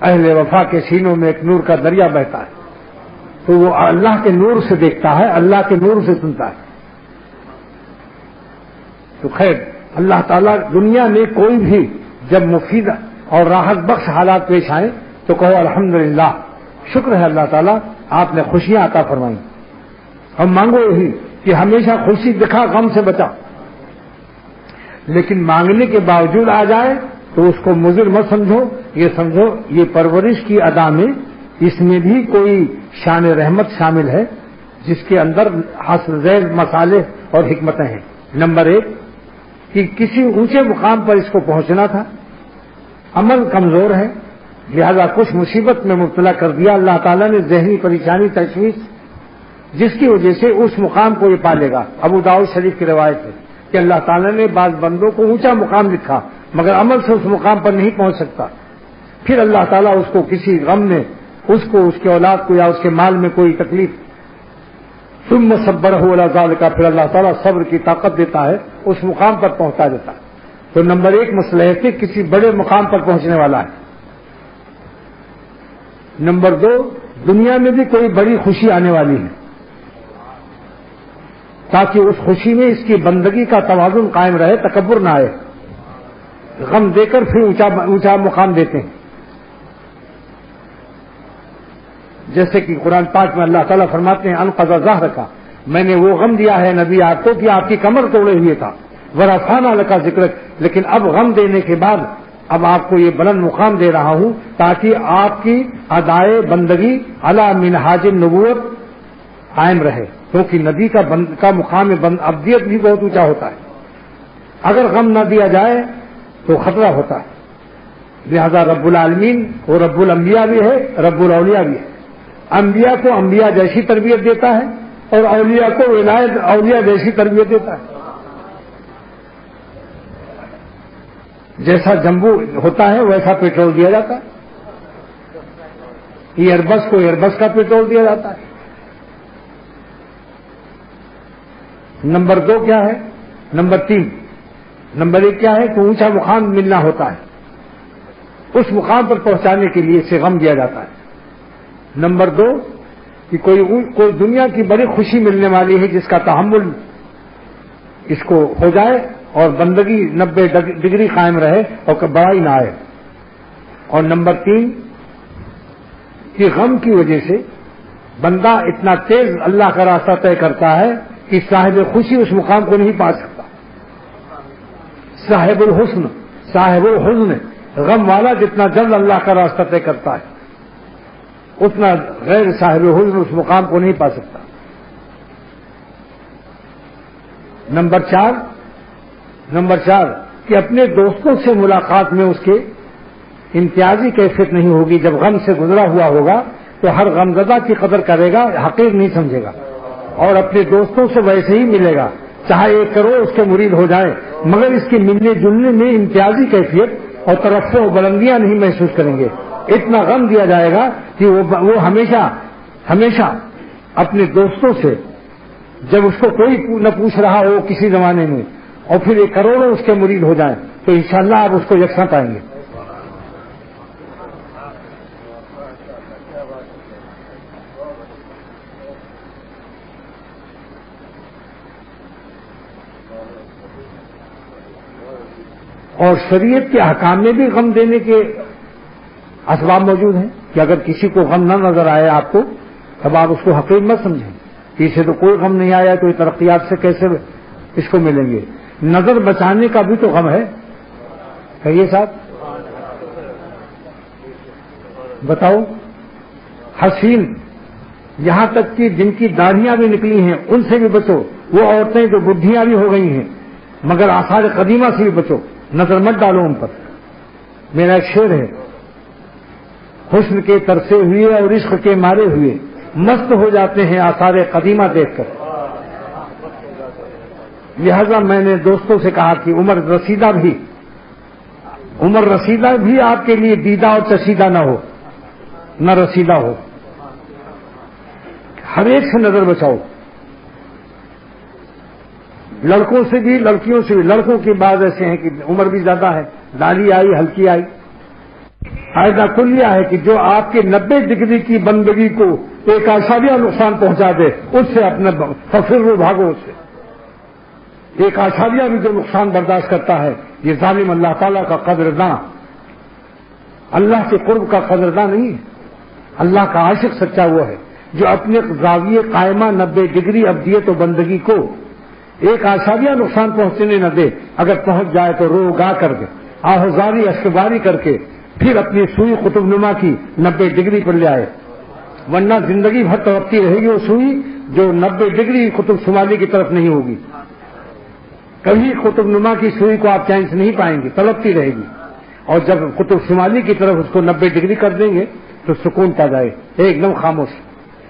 اہل وفا کے سینوں میں ایک نور کا دریا بہتا ہے تو وہ اللہ کے نور سے دیکھتا ہے, اللہ کے نور سے سنتا ہے. تو خیر اللہ تعالیٰ دنیا میں کوئی بھی جب مفید اور راحت بخش حالات پیش آئیں تو کہو الحمدللہ, شکر ہے اللہ تعالیٰ آپ نے خوشیاں عطا فرمائیں. ہم مانگو یہی کہ ہمیشہ خوشی دکھا, غم سے بچا. لیکن مانگنے کے باوجود آ جائے تو اس کو مضر مت سمجھو, یہ سمجھو یہ پرورش کی ادا میں اس میں بھی کوئی شان رحمت شامل ہے جس کے اندر حاصل ذیل مسالے اور حکمتیں ہیں. نمبر 1 کہ کسی اونچے مقام پر اس کو پہنچنا تھا, عمل کمزور ہے لہذا کچھ مصیبت میں مبتلا کر دیا اللہ تعالیٰ نے, ذہنی پریشانی تشویش, جس کی وجہ سے اس مقام کو یہ پالے گا. ابو داؤد شریف کی روایت ہے کہ اللہ تعالیٰ نے بعض بندوں کو اونچا مقام لکھا مگر عمل سے اس مقام پر نہیں پہنچ سکتا. پھر اللہ تعالیٰ اس کو کسی غم میں اس کو, اس کے اولاد کو یا اس کے مال میں کوئی تکلیف, ثم صبرہ علی ذالک, پھر اللہ تعالیٰ صبر کی طاقت دیتا ہے, اس مقام پر پہنچا دیتا ہے. تو نمبر 1 مسئلہ ہے کہ کسی بڑے مقام پر پہنچنے والا ہے. نمبر 2 دنیا میں بھی کوئی بڑی خوشی آنے والی ہے تاکہ اس خوشی میں اس کی بندگی کا توازن قائم رہے, تکبر نہ آئے. غم دے کر پھر اونچا مقام دیتے ہیں. جیسے کہ قرآن پاک میں اللہ تعالیٰ فرماتے ہیں انقض ظہرک, میں نے وہ غم دیا ہے نبی آپ کو کہ آپ کی کمر توڑے ہوئے تھا, ورفعنا لک ذکرک, لیکن اب غم دینے کے بعد اب آپ کو یہ بلند مقام دے رہا ہوں تاکہ آپ کی ادائے بندگی علی منہاج النبوت قائم رہے, کیونکہ نبی کا مقام ابدیت بھی بہت اونچا ہوتا ہے. اگر غم نہ دیا جائے تو خطرہ ہوتا ہے. لہذا رب العالمین وہ رب الانبیاء بھی ہے, رب الاولیاء بھی ہے. انبیاء کو انبیاء جیسی تربیت دیتا ہے اور اولیاء کو ولایت اولیاء جیسی تربیت دیتا ہے. جیسا جمبو ہوتا ہے ویسا پیٹرول دیا جاتا ہے, ایئر بس کو ایئر بس کا پیٹرول دیا جاتا ہے. نمبر 2 کیا ہے؟ نمبر 3 نمبر 1 کیا ہے کہ اونچا مقام ملنا ہوتا ہے, اس مقام پر پہنچانے کے لیے اسے غم دیا جاتا ہے. نمبر 2 کہ کوئی دنیا کی بڑی خوشی ملنے والی ہے جس کا تحمل اس کو ہو جائے اور بندگی 90 ڈگری قائم رہے اور بڑائی نہ آئے. اور نمبر 3 کہ غم کی وجہ سے بندہ اتنا تیز اللہ کا راستہ طے کرتا ہے کہ صاحب خوشی اس مقام کو نہیں پا سکتا. صاحب الحزن غم والا جتنا جلد اللہ کا راستہ طے کرتا ہے اتنا غیر صاحب الحزن اس مقام کو نہیں پا سکتا. نمبر 4 کہ اپنے دوستوں سے ملاقات میں اس کے امتیازی کیفیت نہیں ہوگی. جب غم سے گزرا ہوا ہوگا تو ہر غمزدہ کی قدر کرے گا, حقیر نہیں سمجھے گا, اور اپنے دوستوں سے ویسے ہی ملے گا چاہے 1 کروڑ اس کے مرید ہو جائے, مگر اس کے ملنے جلنے میں امتیازی کیفیت اور ترفع و بلندیاں نہیں محسوس کریں گے. اتنا غم دیا جائے گا کہ وہ ہمیشہ اپنے دوستوں سے, جب اس کو کوئی نہ پوچھ رہا ہو کسی زمانے میں, اور پھر 1 کروڑ اس کے مرید ہو جائیں تو انشاءاللہ آپ اس کو یکساں پائیں گے. اور شریعت کے احکام میں بھی غم دینے کے اسباب موجود ہیں کہ اگر کسی کو غم نہ نظر آئے آپ کو تب آپ اس کو حقیر مت سمجھیں کہ اسے تو کوئی غم نہیں آیا تو یہ ترقیات سے کیسے اس کو ملیں گے. نظر بچانے کا بھی تو غم ہے. کہیے صاحب بتاؤ. حسین یہاں تک کہ جن کی داڑھیاں بھی نکلی ہیں ان سے بھی بچو. وہ عورتیں جو بڈھیاں بھی ہو گئی ہیں مگر آثار قدیمہ سے بھی بچو, نظر مت ڈالو ان پر. میرا ایک شعر ہے, حسن کے ترسے ہوئے اور عشق کے مارے ہوئے مست ہو جاتے ہیں آثار قدیمہ دیکھ کر. لہذا میں نے دوستوں سے کہا کہ عمر رسیدہ بھی عمر رسیدہ بھی آپ کے لیے دیدہ اور چشیدہ نہ ہو، نہ رسیدہ ہو. ہر ایک سے نظر بچاؤ، لڑکوں سے بھی لڑکیوں سے بھی. لڑکوں کے بعد ایسے ہیں کہ عمر بھی زیادہ ہے، داڑھی آئی ہلکی آئی. قاعدہ کلیہ ہے کہ جو آپ کے 90 ڈگری کی بندگی کو ایک آشاریہ نقصان پہنچا دے اس سے اپنے ففروا بھاگو اس سے. ایک آشاریہ بھی جو نقصان برداشت کرتا ہے یہ ظالم اللہ تعالیٰ کا قدرداں، اللہ کے قرب کا قدرداں نہیں ہے. اللہ کا عاشق سچا وہ ہے جو اپنے زاویے قائمہ 90 ڈگری ابدیت و بندگی کو ایک آشاریہ نقصان پہنچنے نہ دے. اگر پہنچ جائے تو رو گا کر دے، آہوزاری اشکباری کر کے پھر اپنی سوئی قطب نما کی 90 ڈگری پر لے آئے. ورنہ زندگی بھر تڑپتی رہے گی وہ سوئی جو 90 ڈگری قطب شمالی کی طرف نہیں ہوگی. کبھی قطب نما کی سوئی کو آپ چین سے نہیں پائیں گے، تڑپتی رہے گی. اور جب قطب شمالی کی طرف اس کو 90 ڈگری کر دیں گے تو سکون پا جائے، ایک دم خاموش.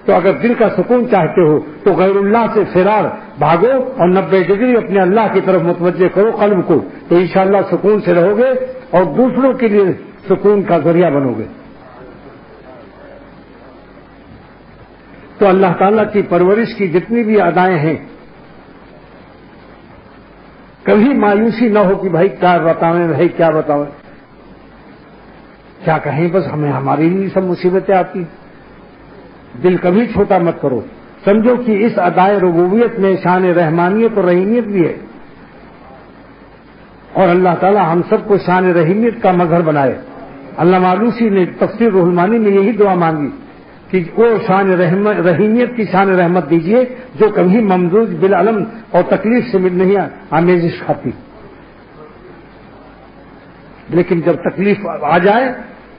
تو اگر دل کا سکون چاہتے ہو تو غیر اللہ سے فرار بھاگو اور 90 ڈگری اپنے اللہ کی طرف متوجہ کرو قلب کو، تو انشاءاللہ سکون سے رہو گے اور دوسروں کے لیے سکون کا ذریعہ بنو گے. تو اللہ تعالیٰ کی پرورش کی جتنی بھی ادائیں ہیں کبھی مایوسی نہ ہو کہ بھائی کیا بتاؤیں، بھائی کیا بتاؤیں، کیا کہیں، بس ہمیں ہماری لیے سب مصیبتیں آتی. دل کبھی چھوٹا مت کرو، سمجھو کہ اس ادائے ربوبیت میں شان رحمانیت اور رحیمیت بھی ہے. اور اللہ تعالیٰ ہم سب کو شان رحیمیت کا مظہر بنائے. علامہ آلوسی نے تفسیر روح المانی میں یہی دعا مانگی کہ وہ شان رحیمیت کی شان رحمت دیجیے جو کبھی ممزوج بالعلم اور تکلیف سے نہیں آمیزش کھاتی. لیکن جب تکلیف آ جائے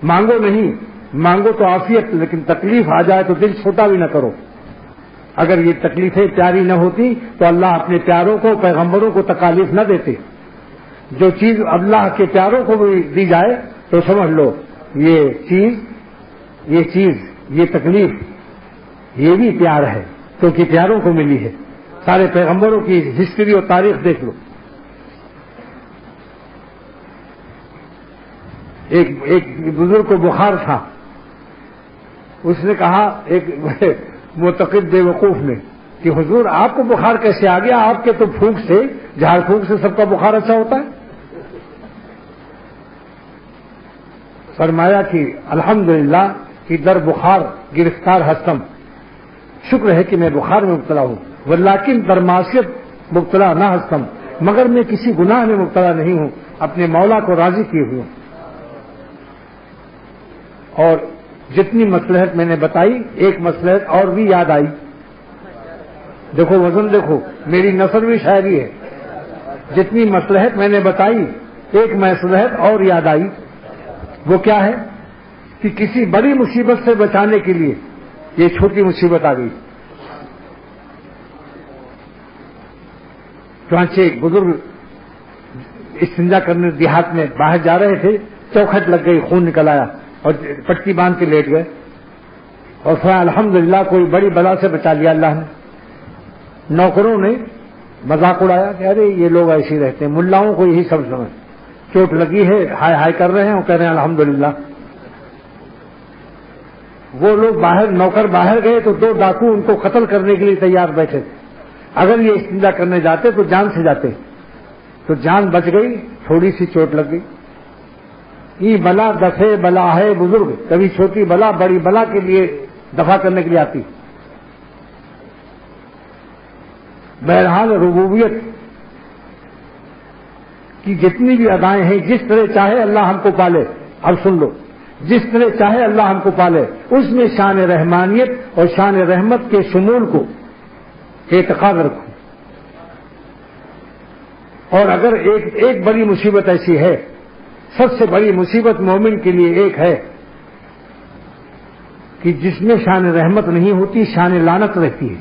مانگو نہیں، مانگو تو عافیت، لیکن تکلیف آ جائے تو دل چھوٹا بھی نہ کرو. اگر یہ تکلیفیں پیاری نہ ہوتی تو اللہ اپنے پیاروں کو پیغمبروں کو تکالیف نہ دیتے. جو چیز اللہ کے پیاروں کو بھی دی جائے تو سمجھ لو یہ چیز یہ تکلیف یہ بھی پیار ہے کیونکہ پیاروں کو ملی ہے. سارے پیغمبروں کی ہسٹری اور تاریخ دیکھ لو. ایک بزرگ کو بخار تھا، اس نے کہا ایک معتقد بے وقوف نے کہ حضور آپ کو بخار کیسے آ گیا، آپ کے تو پھونک سے جھاڑ پھونک سے سب کا بخار اچھا ہوتا ہے. فرمایا کہ الحمدللہ کہ در بخار گرفتار ہستم، شکر ہے کہ میں بخار میں مبتلا ہوں، ولیکن در معصیت مبتلا نہ ہستم، مگر میں کسی گناہ میں مبتلا نہیں ہوں، اپنے مولا کو راضی کیے ہوئے ہوں. اور جتنی مصلحت میں نے بتائی ایک مصلحت اور بھی یاد آئی. دیکھو وزن دیکھو، میری نثر بھی شاعری ہے. جتنی مصلحت میں نے بتائی ایک مصلحت اور یاد آئی. وہ کیا ہے کہ کسی بڑی مصیبت سے بچانے کے لیے یہ چھوٹی مصیبت آ گئی. چنانچہ ایک بزرگ استنجا کرنے دیہات میں باہر جا رہے تھے، چوکھٹ لگ گئی، خون نکل آیا اور پٹی باندھ کے لیٹ گئے اور فرمایا الحمدللہ کوئی بڑی بلا سے بچا لیا اللہ نے. نوکروں نے مذاق اڑایا کہ ارے یہ لوگ ایسے ہی رہتے ہیں، ملاؤں کو یہی سب سمجھ، چوٹ لگی ہے ہائے ہائے کر رہے ہیں اور کہہ رہے ہیں الحمدللہ. وہ لوگ باہر نوکر باہر گئے تو 2 ڈاکو ان کو قتل کرنے کے لیے تیار بیٹھے. اگر یہ استنجا کرنے جاتے تو جان سے جاتے، تو جان بچ گئی، تھوڑی سی چوٹ لگ گئی. یہ بلا دفع بلا ہے بزرگ، کبھی چھوٹی بلا بڑی بلا کے لیے دفع کرنے کے لیے آتی. بہرحال ربوبیت کی جتنی بھی ادائیں ہیں جس طرح چاہے اللہ ہم کو پالے. اب سن لو، جس طرح چاہے اللہ ہم کو پالے اس میں شان رحمانیت اور شان رحمت کے شمول کو اعتقاد رکھو. اور اگر ایک بڑی مصیبت ایسی ہے، سب سے بڑی مصیبت مومن کے لیے ایک ہے کہ جس میں شان رحمت نہیں ہوتی شان لعنت رہتی ہے،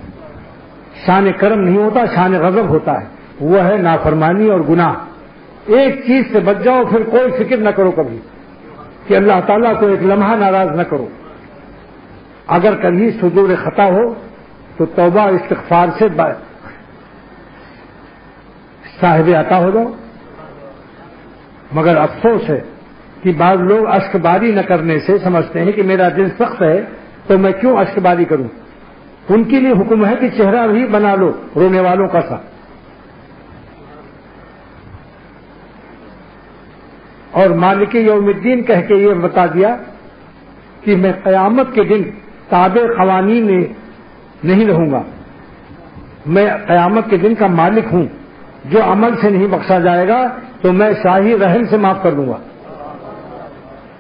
شان کرم نہیں ہوتا شان غضب ہوتا ہے، وہ ہے نافرمانی اور گناہ. ایک چیز سے بچ جاؤ پھر کوئی فکر نہ کرو کبھی کہ اللہ تعالیٰ کو ایک لمحہ ناراض نہ کرو. اگر کبھی صدور خطا ہو تو توبہ استغفار سے صاحب عطا ہو جاؤ. مگر افسوس ہے کہ بعض لوگ اشک باری نہ کرنے سے سمجھتے ہیں کہ میرا دل سخت ہے تو میں کیوں اشک باری کروں. ان کے لیے حکم ہے کہ چہرہ بھی بنا لو رونے والوں کا سا. اور مالک یوم الدین کہہ کے یہ بتا دیا کہ میں قیامت کے دن تابع قوانین نہیں رہوں گا. میں قیامت کے دن کا مالک ہوں. جو عمل سے نہیں بخشا جائے گا تو میں شاہی رحم سے معاف کر دوں گا.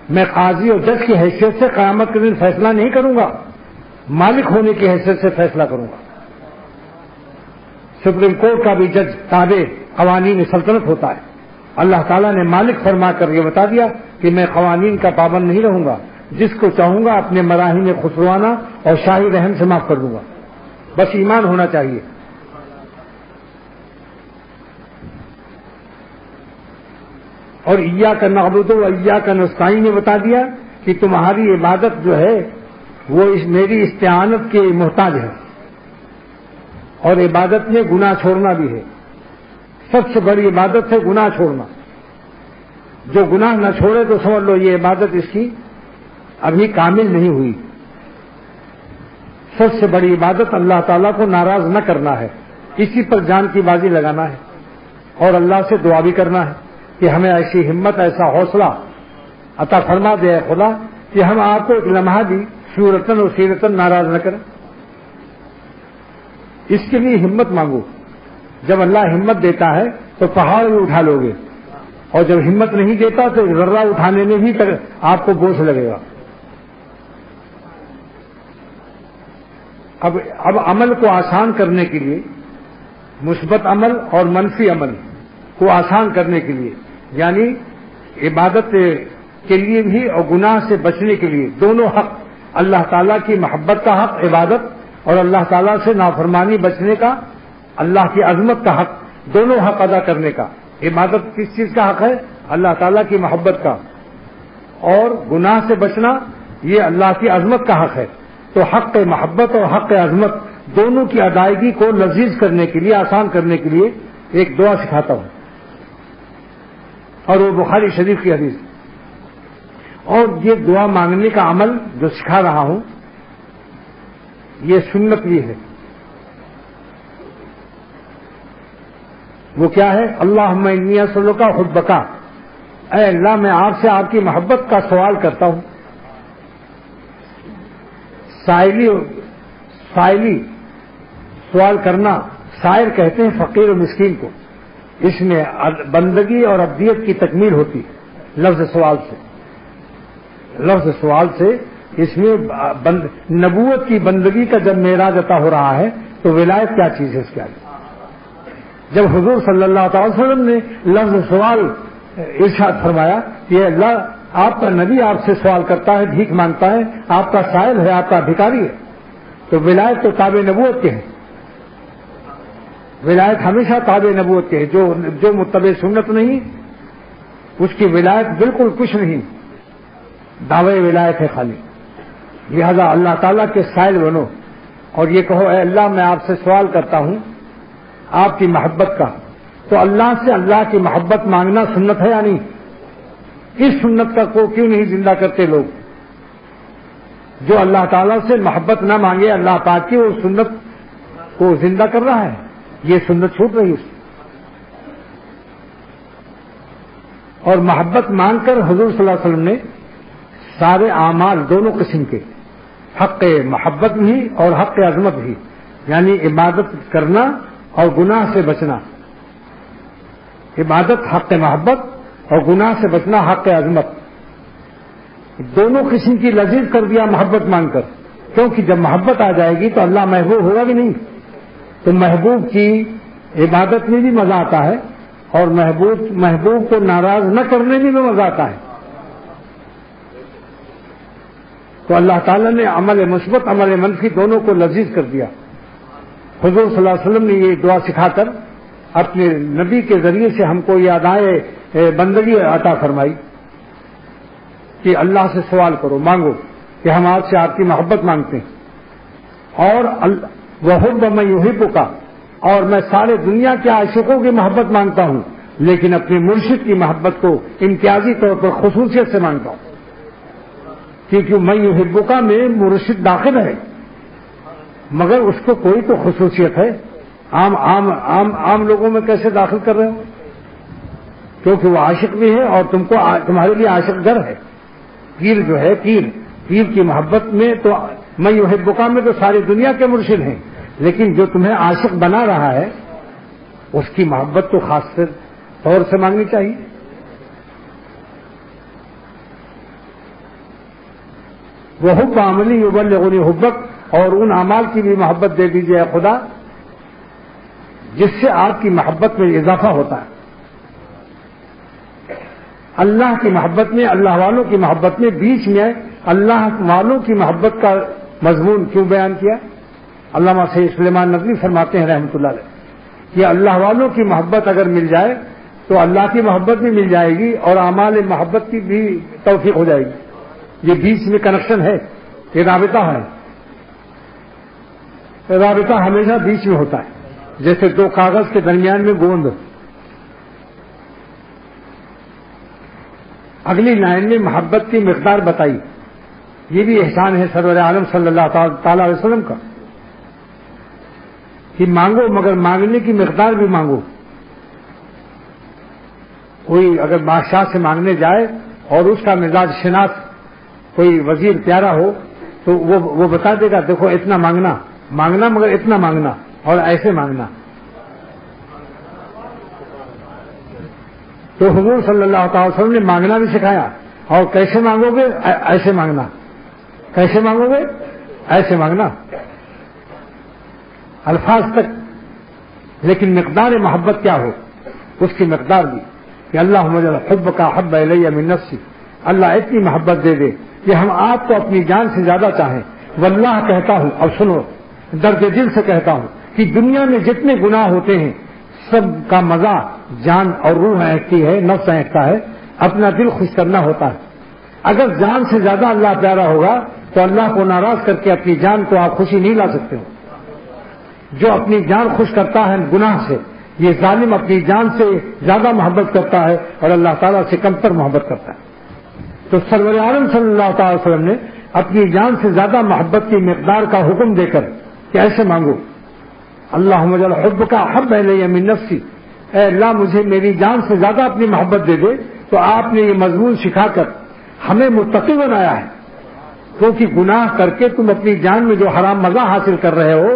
میں قاضی اور جج کی حیثیت سے قیامت کے دن فیصلہ نہیں کروں گا, مالک ہونے کی حیثیت سے فیصلہ کروں گا. سپریم کورٹ کا بھی جج تابع قوانین سلطنت ہوتا ہے. اللہ تعالیٰ نے مالک فرما کر یہ بتا دیا کہ میں قوانین کا پابند نہیں رہوں گا. جس کو چاہوں گا اپنے مراحم خسروانہ اور شاہی رحم سے معاف کر دوں گا. بس ایمان ہونا چاہیے. اور ایاک نعبد و ایاک نستعین نے بتا دیا کہ تمہاری عبادت جو ہے وہ میری استعانت کے محتاج ہے. اور عبادت میں گناہ چھوڑنا بھی ہے. سب سے بڑی عبادت ہے گناہ چھوڑنا. جو گناہ نہ چھوڑے تو سمجھ لو یہ عبادت اس کی ابھی کامل نہیں ہوئی. سب سے بڑی عبادت اللہ تعالیٰ کو ناراض نہ کرنا ہے, اسی پر جان کی بازی لگانا ہے اور اللہ سے دعا بھی کرنا ہے کہ ہمیں ایسی ہمت ایسا حوصلہ عطا فرما دے خدا کہ ہم آپ کو ایک لمحہ بھی صورتاً اور سیرتاً ناراض نہ کریں. اس کے لیے ہمت مانگو. جب اللہ ہمت دیتا ہے تو پہاڑ بھی اٹھا لو گے, اور جب ہمت نہیں دیتا تو ذرہ اٹھانے میں بھی آپ کو بوجھ لگے گا. اب عمل کو آسان کرنے کے لیے, مثبت عمل اور منفی عمل کو آسان کرنے کے لیے, یعنی عبادت کے لیے بھی اور گناہ سے بچنے کے لیے دونوں حق, اللہ تعالیٰ کی محبت کا حق عبادت اور اللہ تعالیٰ سے نافرمانی بچنے کا, اللہ کی عظمت کا حق, دونوں حق ادا کرنے کا. عبادت کس چیز کا حق ہے؟ اللہ تعالیٰ کی محبت کا. اور گناہ سے بچنا یہ اللہ کی عظمت کا حق ہے. تو حق محبت اور حق عظمت دونوں کی ادائیگی کو لذیذ کرنے کے لیے, آسان کرنے کے لیے ایک دعا سکھاتا ہوں, اور وہ بخاری شریف کی حدیث. اور یہ دعا مانگنے کا عمل جو سکھا رہا ہوں یہ سنت بھی ہے. وہ کیا ہے؟ اللہم انی اسألک حبک, اے اللہ میں آپ سے آپ کی محبت کا سوال کرتا ہوں. سائلی سوال کرنا, سائر کہتے ہیں فقیر و مسکین کو. اس میں بندگی اور عبدیت کی تکمیل ہوتی ہے لفظ سوال سے. اس میں نبوت کی بندگی کا جب معراج عطا ہو رہا ہے تو ولایت کیا چیز ہے اس کے آگے. جب حضور صلی اللہ تعالی وسلم نے لفظ سوال ارشاد فرمایا کہ اللہ آپ کا نبی آپ سے سوال کرتا ہے, بھیک مانگتا ہے, آپ کا سائل ہے, آپ کا بھکاری ہے, تو ولایت تو تابع نبوت کے ہے. ولایت ہمیشہ تابع نبوت کے ہے. جو متبع سنت نہیں اس کی ولایت بالکل کچھ نہیں, دعوے ولایت ہے خالی. لہذا اللہ تعالیٰ کے سائل بنو اور یہ کہو اے اللہ میں آپ سے سوال کرتا ہوں آپ کی محبت کا. تو اللہ سے اللہ کی محبت مانگنا سنت ہے یا نہیں؟ اس سنت کا کو کیوں نہیں زندہ کرتے لوگ؟ جو اللہ تعالیٰ سے محبت نہ مانگے اللہ پاک کی, وہ سنت کو زندہ کر رہا ہے. یہ سنت چھوٹ رہی ہے. اور محبت مانگ کر حضور صلی اللہ علیہ وسلم نے سارے اعمال دونوں قسم کے, حق محبت بھی اور حق عظمت بھی, یعنی عبادت کرنا اور گناہ سے بچنا. عبادت حق محبت اور گناہ سے بچنا حق عظمت, دونوں قسم کی لذیذ کر دیا محبت مانگ کر. کیونکہ جب محبت آ جائے گی تو اللہ محبوب ہوگا بھی نہیں. تو محبوب کی عبادت میں بھی مزہ آتا ہے اور محبوب کو ناراض نہ کرنے میں بھی مزہ آتا ہے. تو اللہ تعالیٰ نے عمل مثبت عمل منفی دونوں کو لذیذ کر دیا. حضور صلی اللہ علیہ وسلم نے یہ دعا سکھا کر اپنے نبی کے ذریعے سے ہم کو یہ ادائے بندگی عطا فرمائی کہ اللہ سے سوال کرو, مانگو کہ ہم آپ سے آپ کی محبت مانگتے ہیں. اور وَحُبَّ مَن يُحِبُّكَ, اور میں سارے دنیا کے عاشقوں کی محبت مانگتا ہوں. لیکن اپنے مرشد کی محبت کو امتیازی طور پر خصوصیت سے مانگتا ہوں، کیونکہ میں یحبک میں مرشد داخل ہے، مگر اس کو کوئی تو خصوصیت ہے، عام لوگوں میں کیسے داخل کر رہے ہو؟ کیونکہ وہ عاشق بھی ہے اور تمہارے لیے عاشق گر ہے۔ پیر جو ہے، پیر کی محبت میں تو میں یحبک میں تو ساری دنیا کے مرشد ہیں، لیکن جو تمہیں عاشق بنا رہا ہے اس کی محبت تو خاص طور سے مانگنی چاہیے۔ وہ حب عملی یبلغنی حبک، اور ان اعمال کی بھی محبت دے دیجیے اے خدا جس سے آپ کی محبت میں اضافہ ہوتا ہے۔ اللہ کی محبت میں، اللہ والوں کی محبت میں بیچ میں اللہ والوں کی محبت کا مضمون کیوں بیان کیا؟ علامہ سید سلیمان ندوی فرماتے ہیں رحمۃ اللہ علیہ کہ اللہ والوں کی محبت اگر مل جائے تو اللہ کی محبت بھی مل جائے گی اور اعمال محبت کی بھی توفیق ہو جائے گی۔ یہ بیچ میں کنیکشن ہے، یہ رابطہ ہے، رابطہ ہمیشہ بیچ میں ہوتا ہے، جیسے دو کاغذ کے درمیان میں گوند۔ اگلی لائن میں محبت کی مقدار بتائی، یہ بھی احسان ہے سرور عالم صلی اللہ تعالی علیہ وسلم کا کہ مانگو مگر مانگنے کی مقدار بھی مانگو۔ کوئی اگر بادشاہ سے مانگنے جائے اور اس کا مزاج شناس کوئی وزیر پیارا ہو تو وہ بتا دے گا دیکھو اتنا مانگنا مگر اتنا مانگنا اور ایسے مانگنا۔ تو حضور صلی اللہ تعالی وسلم نے مانگنا بھی سکھایا، اور کیسے مانگو گے؟ ایسے مانگنا۔ کیسے مانگو گے؟ ایسے مانگنا، الفاظ تک، لیکن مقدار محبت کیا ہو اس کی مقدار بھی کہ اللہ مجل حبک حب الی من نفسی، اللہ اتنی محبت دے دے کہ ہم آپ کو اپنی جان سے زیادہ چاہیں۔ واللہ کہتا ہوں، اب سنو، درد دل سے کہتا ہوں کہ دنیا میں جتنے گناہ ہوتے ہیں سب کا مزہ جان اور روح اینکتی ہے، نفس اینکتا ہے، اپنا دل خوش کرنا ہوتا ہے۔ اگر جان سے زیادہ اللہ پیارا ہوگا تو اللہ کو ناراض کر کے اپنی جان کو آپ خوشی نہیں لا سکتے ہو۔ جو اپنی جان خوش کرتا ہے گناہ سے، یہ ظالم اپنی جان سے زیادہ محبت کرتا ہے اور اللہ تعالیٰ سے کمتر محبت کرتا ہے۔ تو سرور عالم صلی اللہ تعالی وسلم نے اپنی جان سے زیادہ محبت کی مقدار کا حکم دے کر کہ ایسے مانگو، اللہم اجعل حبک احب الی من نفسی، اے اللہ مجھے میری جان سے زیادہ اپنی محبت دے دے۔ تو آپ نے یہ مضمون سکھا کر ہمیں متقی بنایا ہے، کیونکہ گناہ کر کے تم اپنی جان میں جو حرام مزہ حاصل کر رہے ہو،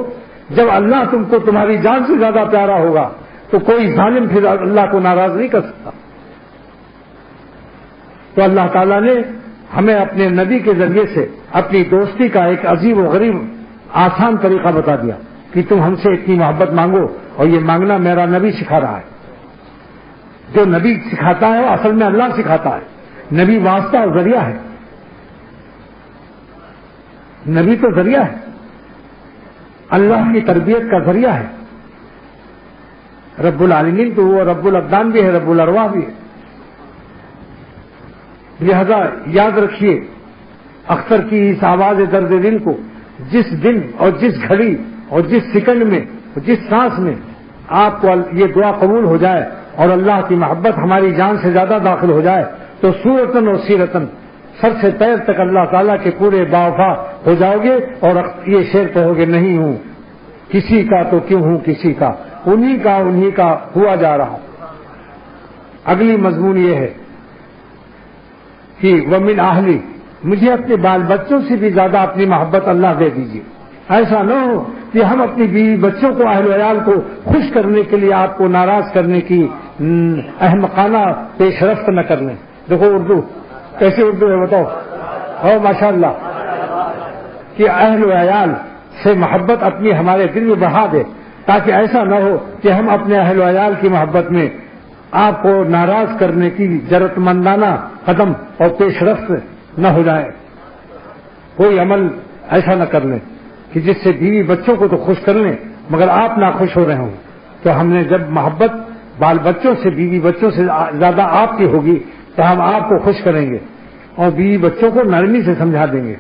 جب اللہ تم کو تمہاری جان سے زیادہ پیارا ہوگا تو کوئی ظالم پھر اللہ کو ناراض نہیں کر سکتا۔ تو اللہ تعالیٰ نے ہمیں اپنے نبی کے ذریعے سے اپنی دوستی کا ایک عجیب و غریب آسان طریقہ بتا دیا کہ تم ہم سے اتنی محبت مانگو، اور یہ مانگنا میرا نبی سکھا رہا ہے۔ جو نبی سکھاتا ہے اصل میں اللہ سکھاتا ہے، نبی واسطہ اور ذریعہ ہے، نبی تو ذریعہ ہے، اللہ کی تربیت کا ذریعہ ہے۔ رب العالمین تو وہ رب الابدان بھی ہے، رب الارواح بھی ہے۔ لہذا یاد رکھیے اختر کی اس آواز درد دل کو، جس دن اور جس گھڑی اور جس سیکنڈ میں اور جس سانس میں آپ کو یہ دعا قبول ہو جائے اور اللہ کی محبت ہماری جان سے زیادہ داخل ہو جائے تو صورتاً اور سیرتاً سر سے پیر تک اللہ تعالیٰ کے پورے باوفا ہو جاؤ گے، اور یہ شعر کہو گے نہیں ہوں کسی کا تو کیوں ہوں کسی کا، انہی کا ہوا جا رہا۔ اگلی مضمون یہ ہے کہ ومن اہلی، مجھے اپنے بال بچوں سے بھی زیادہ اپنی محبت اللہ دے دیجیے۔ ایسا نہ ہو کہ ہم اپنی بیوی بچوں کو، اہل وعیال کو خوش کرنے کے لیے آپ کو ناراض کرنے کی احمقانہ پیش رفت نہ کر لیں۔ دیکھو اردو کیسی اردو ہے بتاؤ، ماشاء اللہ، کہ اہل وعیال سے محبت اپنی ہمارے دل میں بڑھا دے، تاکہ ایسا نہ ہو کہ ہم اپنے اہل وعیال کی محبت میں آپ کو ناراض کرنے کی جرات مندانہ قدم اور پیش رفت نہ ہو جائے۔ کوئی عمل ایسا نہ کر لیں کہ جس سے بیوی بچوں کو تو خوش کر لیں مگر آپ ناخوش ہو رہے ہوں۔ تو ہم نے جب محبت بال بچوں سے، بیوی بچوں سے زیادہ آپ کی ہوگی تو ہم آپ کو خوش کریں گے اور بیوی بچوں کو نرمی سے سمجھا دیں گے۔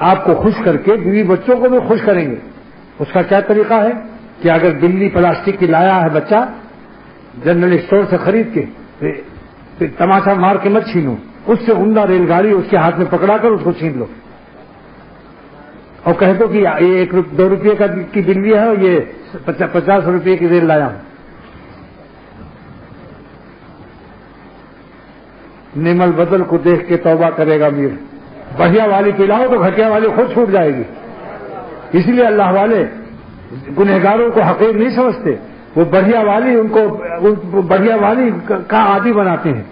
آپ کو خوش کر کے بیوی بچوں کو بھی خوش کریں گے۔ اس کا کیا طریقہ ہے کہ اگر بلی پلاسٹک کی لایا ہے بچہ جنرل اسٹور سے خرید کے تماشا مار کے مت چھینو، اس سے عمدہ ریل گاڑی اس کے ہاتھ میں پکڑا کر اس کو چھین لو اور کہہ دو کہ یہ 2 روپے کی بلی ہے اور یہ 50 روپے کی ریل لایا ہوں۔ نعم البدل کو دیکھ کے توبہ کرے گا میر، بڑھیا والی پلاؤ تو گھٹیا والی خود چھوٹ جائے گی۔ اس لیے اللہ والے گنہگاروں کو حقیر نہیں سمجھتے، وہ بڑھیا والی ان کو بڑھیا والی کا عادی بناتے ہیں۔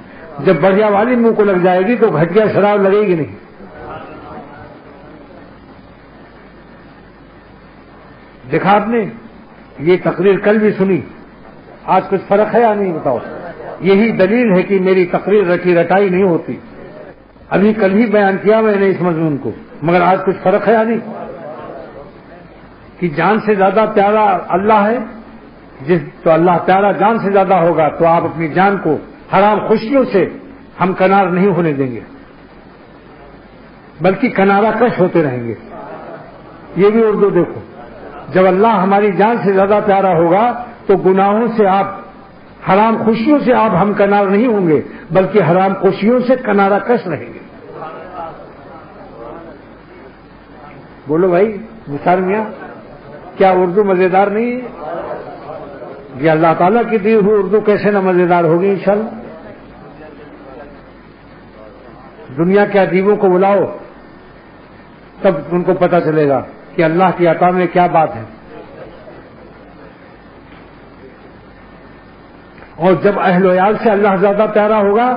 جب بڑھیا والی منہ کو لگ جائے گی تو گھٹیا شراب لگے گی نہیں۔ دیکھا آپ نے یہ تقریر کل بھی سنی، آج کچھ فرق ہے یا نہیں بتاؤ؟ یہی دلیل ہے کہ میری تقریر رٹی رٹائی نہیں ہوتی۔ ابھی کل ہی بیان کیا میں نے اس مضمون کو، مگر آج کچھ فرق ہے یا نہیں؟ کہ جان سے زیادہ پیارا اللہ ہے، تو اللہ پیارا جان سے زیادہ ہوگا تو آپ اپنی جان کو حرام خوشیوں سے ہم کنار نہیں ہونے دیں گے، بلکہ کنارہ کش ہوتے رہیں گے۔ یہ بھی اردو دیکھو، جب اللہ ہماری جان سے زیادہ پیارا ہوگا تو گناہوں سے آپ، حرام خوشیوں سے آپ ہم کنار نہیں ہوں گے، بلکہ حرام خوشیوں سے کنارہ کش رہیں گے۔ بولو بھائی نثار میاں، کیا اردو مزیدار نہیں ہے؟ یہ اللہ تعالیٰ کی دی ہوئی اردو کیسے نہ مزیدار ہوگی انشاءاللہ۔ دنیا کے ادیبوں کو بلاؤ تب ان کو پتہ چلے گا کہ اللہ کی عطا میں کیا بات ہے۔ اور جب اہل و عیال سے اللہ زیادہ پیارا ہوگا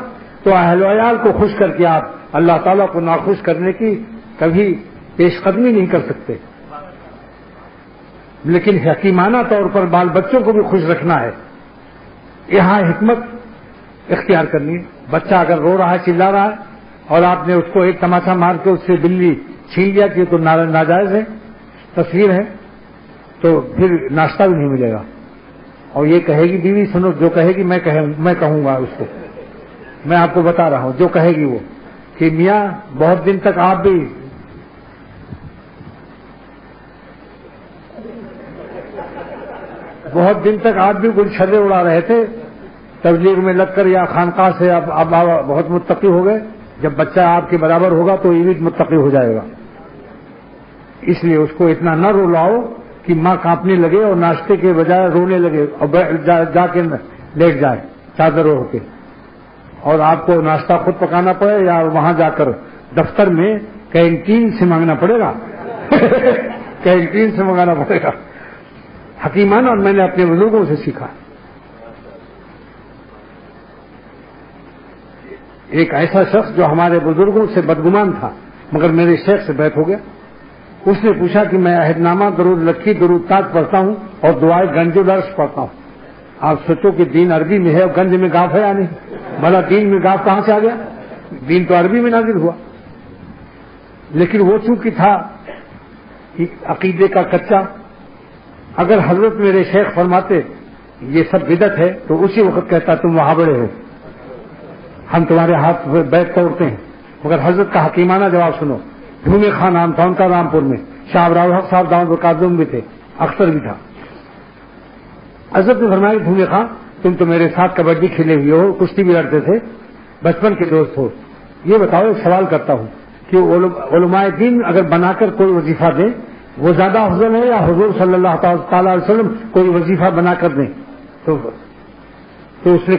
تو اہل و عیال کو خوش کر کے آپ اللہ تعالیٰ کو ناخوش کرنے کی کبھی پیش قدمی نہیں کر سکتے، لیکن حکیمانہ طور پر بال بچوں کو بھی خوش رکھنا ہے۔ یہاں حکمت اختیار کرنی ہے۔ بچہ اگر رو رہا ہے، چلا رہا ہے، اور آپ نے اس کو ایک تماچا مار کے اس سے بلی چھین لیا کہ یہ تو ناجائز ہے، تصویر ہے، تو پھر ناشتہ بھی نہیں ملے گا۔ اور یہ کہے گی بیوی، سنو جو کہے گی میں کہوں گا اس کو، میں آپ کو بتا رہا ہوں جو کہے گی وہ، کہ میاں بہت دن تک آپ بھی گل چھرے اڑا رہے تھے تبلیغ میں لگ کر یا خانقاہ سے، اب بہت متقی ہو گئے، جب بچہ آپ کے برابر ہوگا تو یہ بھی متقی ہو جائے گا۔ اس لیے اس کو اتنا نہ رلاؤ کہ ماں کانپنے لگے اور ناشتے کے بجائے رونے لگے اور جا کے لیٹ جائے چادر اوڑھ کے، اور آپ کو ناشتہ خود پکانا پڑے یا وہاں جا کر دفتر میں کینٹین سے مانگنا پڑے گا کینٹین سے منگانا پڑے گا۔ حکیمانہ میں نے اپنے بزرگوں سے سیکھا۔ ایک ایسا شخص جو ہمارے بزرگوں سے بدگمان تھا مگر میرے شیخ سے بیعت ہو گیا، اس نے پوچھا کہ میں عہد نامہ، درود لکھی، درود تاج پڑھتا ہوں اور دعائے گنج و درش پڑھتا ہوں۔ آپ سوچو کہ دین عربی میں ہے اور گنج میں گاف ہے یا نہیں؟ بھلا دین میں گاف کہاں سے آ گیا؟ دین تو عربی میں نازل ہوا، لیکن وہ چونکہ تھا عقیدے کا کچا، اگر حضرت میرے شیخ فرماتے یہ سب بدعت ہے تو اسی وقت کہتا تم وہاں بڑے ہو، ہم تمہارے ہاتھ بیٹھ توڑتے ہیں۔ مگر حضرت کا حکیمانہ جواب سنو۔ دھومے خان نام تھا ان کا رامپور میں، شاہ ابراہیم حق صاحب دامت برکاتہم بھی تھے، اختر بھی تھا۔ حضرت نے فرمایا دھومے خان تم تو میرے ساتھ کبڈی کھیلے ہوئے ہو، کشتی بھی لڑتے تھے، بچپن کے دوست ہو، یہ بتاؤ ایک سوال کرتا ہوں کہ علماء دین اگر بنا کر کوئی وظیفہ دیں وہ زیادہ افضل ہے یا حضور صلی اللہ تعالی علیہ وسلم کوئی وظیفہ بنا کر دیں؟ تو اس نے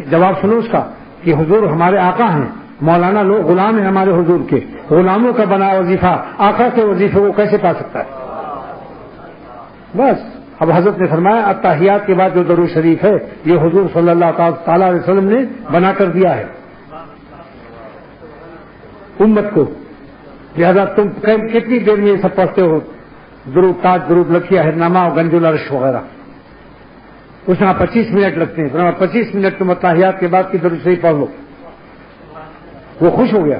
جواب سنو اس کا کہ حضور ہمارے آقا ہیں، مولانا لوگ غلام ہیں ہمارے حضور کے، غلاموں کا بنا وظیفہ آقا کے وظیفے کو کیسے پا سکتا ہے؟ بس اب حضرت نے فرمایا التحیات کے بعد جو درود شریف ہے یہ حضور صلی اللہ تعالی علیہ وسلم نے بنا کر دیا ہے امت کو، لہذا تم کتنی دیر میں یہ سب پڑھتے ہو؟ درود تاج، درود لکھی، عہد نامہ اور گنج العرش وغیرہ، اس میں 25 منٹ لگتے ہیں، 25 منٹ تم التحیات کے بعد کی درود شریف پڑھ لو۔ وہ خوش ہو گیا۔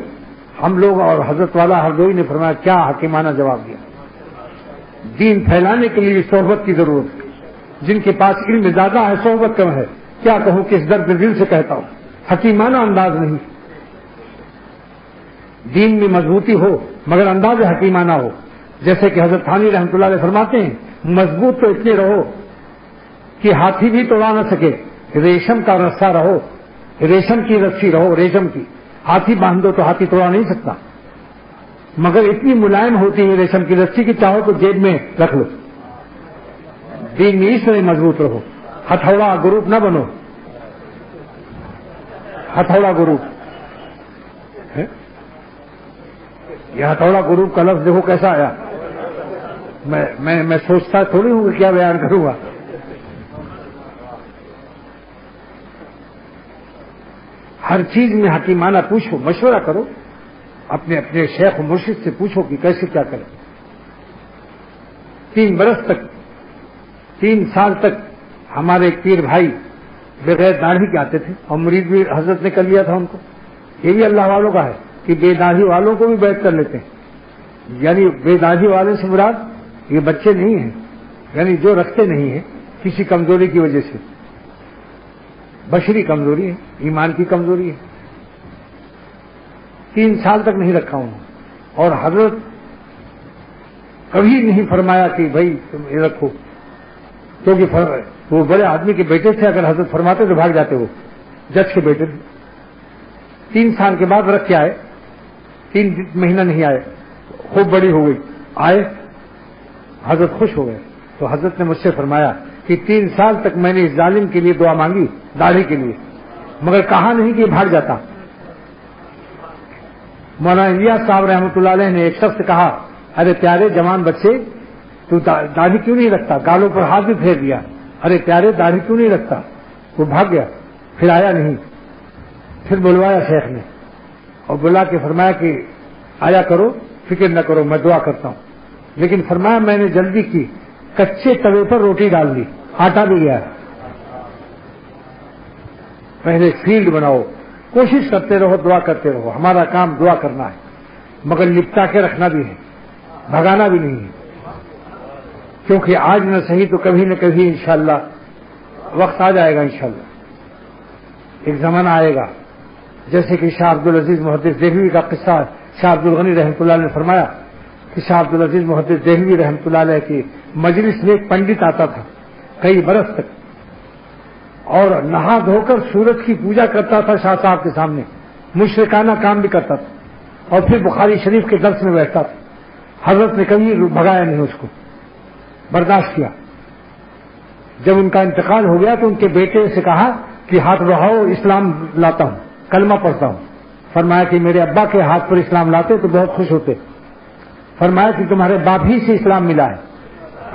ہم لوگ اور حضرت والا ہردوئی نے فرمایا کیا حکیمانہ جواب دیا۔ دین پھیلانے کے لیے صحبت کی ضرورت ہے، جن کے پاس علم زیادہ ہے صحبت کم ہے، کیا کہوں کہ اس درد دل سے کہتا ہوں، حکیمانہ انداز نہیں۔ دین میں مضبوطی ہو مگر انداز حکیمانہ ہو، جیسے کہ حضرت تھانی رحمۃ اللہ علیہ فرماتے ہیں مضبوط تو اتنے رہو کہ ہاتھی بھی توڑا نہ سکے، ریشم کا رسہ رہو، ریشم کی رسی رہو، ریشم کی، ہاتھی باندھ دو تو ہاتھی توڑا نہیں سکتا، مگر اتنی ملائم ہوتی ہے ریشم کی رسی کی چاہو تو جیب میں رکھ لو۔ دین میں اس میں مضبوط رہو، ہتھوڑا گروپ نہ بنو، ہتھوڑا گروپ ہے؟ یہ ہتھوڑا گروپ کا لفظ دیکھو کیسا آیا، میں سوچتا تھوڑی ہوں کہ کیا بیان کروں گا۔ ہر چیز میں حکیمانہ پوچھو، مشورہ کرو، اپنے اپنے شیخ و مرشد سے پوچھو کہ کیسے کیا کریں۔ 3 برس تک، 3 سال تک ہمارے ایک پیر بھائی بغیر داڑھی کے آتے تھے، اور مرید بھی حضرت نے کر لیا تھا ان کو۔ یہ بھی اللہ والوں کا ہے کہ بے داڑھی والوں کو بھی بیعت کر لیتے ہیں، یعنی بے داڑھی والے سے مراد یہ بچے نہیں ہیں، یعنی جو رکھتے نہیں ہیں کسی کمزوری کی وجہ سے، بشری کمزوری ہے، ایمان کی کمزوری ہے۔ 3 سال تک نہیں رکھا ہوں، اور حضرت کبھی نہیں فرمایا کہ بھائی تم یہ رکھو، کیونکہ وہ بڑے آدمی کے بیٹے تھے، اگر حضرت فرماتے تو بھاگ جاتے، وہ جج کے بیٹے تھے۔ 3 سال کے بعد رکھ کے آئے، 3 مہینہ نہیں آئے، خوب بڑی ہو گئی، آئے، حضرت خوش ہو گئے، تو حضرت نے مجھ سے فرمایا کہ 3 سال تک میں نے اس ظالم کے لیے دعا مانگی داڑھی کے لیے، مگر کہا نہیں کہ بھاگ جاتا۔ مولانا الیاس صاحب رحمۃ اللہ علیہ نے ایک شخص سے کہا، ارے پیارے جوان بچے تو داڑھی کیوں نہیں رکھتا؟ گالوں پر ہاتھ بھی پھیر دیا، ارے پیارے داڑھی کیوں نہیں رکھتا؟ وہ بھاگ گیا، پھر آیا نہیں، پھر بلوایا شیخ نے اور بلا کے فرمایا کہ آیا کرو، فکر نہ کرو، میں دعا کرتا ہوں۔ لیکن فرمایا میں نے جلدی کی، کچے توے پر روٹی ڈال دی، آٹا بھی گیا۔ پہلے فیلڈ بناؤ، کوشش کرتے رہو، دعا کرتے رہو، ہمارا کام دعا کرنا ہے، مگر لپٹا کے رکھنا بھی ہے، بھگانا بھی نہیں ہے، کیونکہ آج نہ صحیح تو کبھی نہ کبھی انشاءاللہ وقت آ جائے گا، انشاءاللہ ایک زمانہ آئے گا، جیسے کہ شاہ عبدالعزیز محدث دہلوی کا قصہ شاہ عبدالغنی رحمۃ اللہ نے فرمایا کہ شاہ عبدالعزیز محدث دہلوی رحمۃ اللہ علیہ کی مجلس میں ایک پنڈت آتا تھا کئی برس تک، اور نہا دھو کر سورج کی پوجا کرتا تھا شاہ صاحب کے سامنے، مشرکانہ کام بھی کرتا تھا، اور پھر بخاری شریف کے درس میں بیٹھتا تھا۔ حضرت نے کبھی بھگایا نہیں، اس کو برداشت کیا۔ جب ان کا انتقال ہو گیا تو ان کے بیٹے سے کہا کہ ہاتھ بڑھاؤ، اسلام لاتا ہوں، کلمہ پڑھتا ہوں۔ فرمایا کہ میرے ابا کے ہاتھ پر اسلام لاتے تو بہت خوش ہوتے۔ فرمایا کہ تمہارے باپ ہی سے اسلام ملا ہے،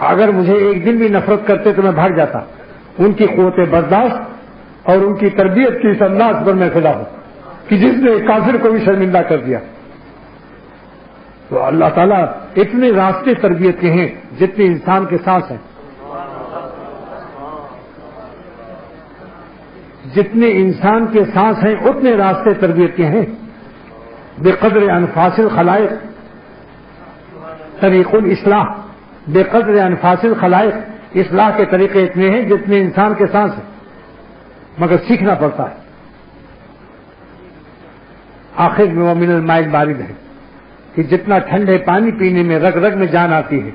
اگر مجھے ایک دن بھی نفرت کرتے تو میں بھاگ جاتا۔ ان کی قوت برداشت اور ان کی تربیت کی اس انداز پر میں فدا ہوں کہ جس نے کافر کو بھی شرمندہ کر دیا۔ تو اللہ تعالیٰ اتنے راستے تربیت کے ہیں جتنے انسان کے سانس ہیں، جتنے انسان کے سانس ہیں اتنے راستے تربیت کے ہیں۔ بقدر انفاس الخلائق طریق الاصلاح، بقدر انفاس الخلائق، اصلاح کے طریقے اتنے ہیں جتنے انسان کے سانس ہیں، مگر سیکھنا پڑتا ہے۔ آخر میں وہ من الماء البارد ہے کہ جتنا ٹھنڈے پانی پینے میں رگ رگ میں جان آتی ہے،